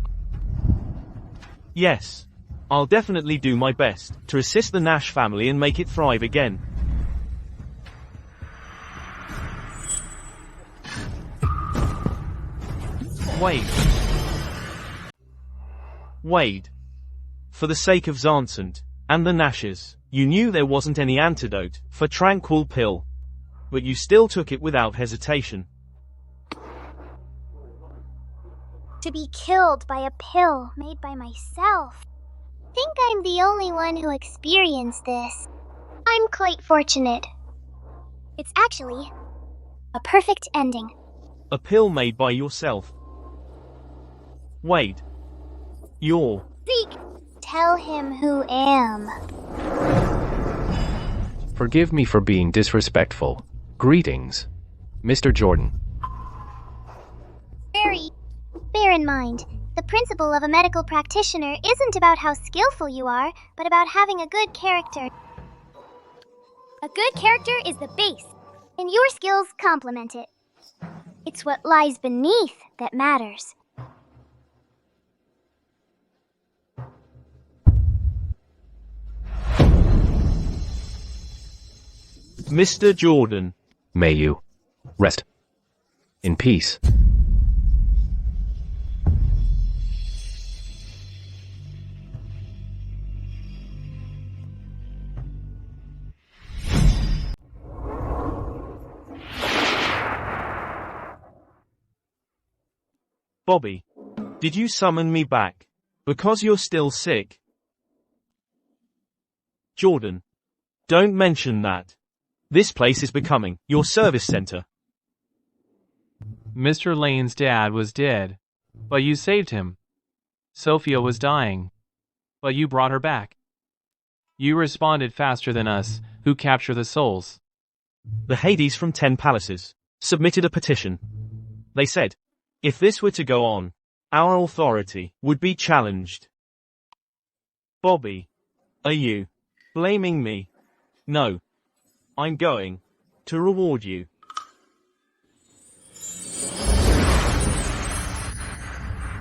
Yes. I'll definitely do my best to assist the Nash family and make it thrive again. Wade. For the sake of Zansant and the Nashes, you knew there wasn't any antidote for Tranquil Pill, but you still took it without hesitation. To be killed by a pill made by myself. Think I'm the only one who experienced this. I'm quite fortunate. It's actually a perfect ending. A pill made by yourself. Wade. You're... Zeke, tell him who am. Forgive me for being disrespectful. Greetings, Mr. Jordan. Barry, bear in mind, the principle of a medical practitioner isn't about how skillful you are, but about having a good character. A good character is the base, and your skills complement it. It's what lies beneath that matters. Mr. Jordan. May you rest in peace. Bobby. Did you summon me back? Because you're still sick? Jordan. Don't mention that. This place is becoming your service center. Mr. Lane's dad was dead, but you saved him. Sophia was dying, but you brought her back. You responded faster than us, who capture the souls. The Hades from 10 Palaces submitted a petition. They said, if this were to go on, our authority would be challenged. Bobby, are you blaming me? No. I'm going to reward you.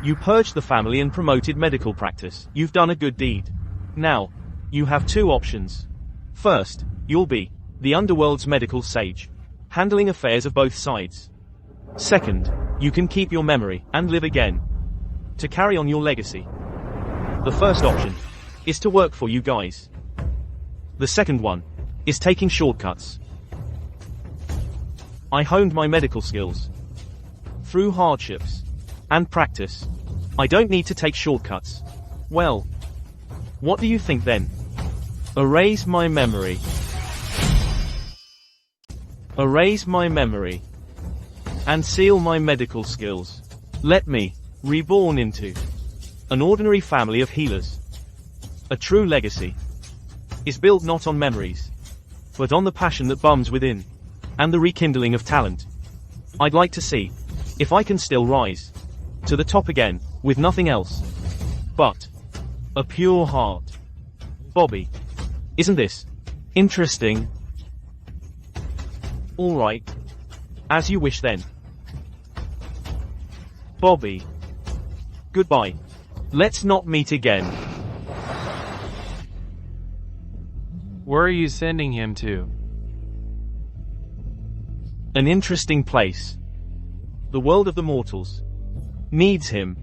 You purged the family and promoted medical practice. You've done a good deed. Now, you have two options. First, you'll be the underworld's medical sage, handling affairs of both sides. Second, you can keep your memory and live again to carry on your legacy. The first option is to work for you guys. The second one is taking shortcuts. I honed my medical skills. Through hardships. And practice. I don't need to take shortcuts. Well. What do you think then? Erase my memory. Erase my memory. And seal my medical skills. Let me reborn into an ordinary family of healers. A true legacy is built not on memories, but on the passion that bums within, and the rekindling of talent. I'd like to see if I can still rise to the top again, with nothing else but a pure heart. Bobby, isn't this interesting? Alright. As you wish then. Bobby. Goodbye. Let's not meet again. Where are you sending him to? An interesting place. The world of the mortals needs him.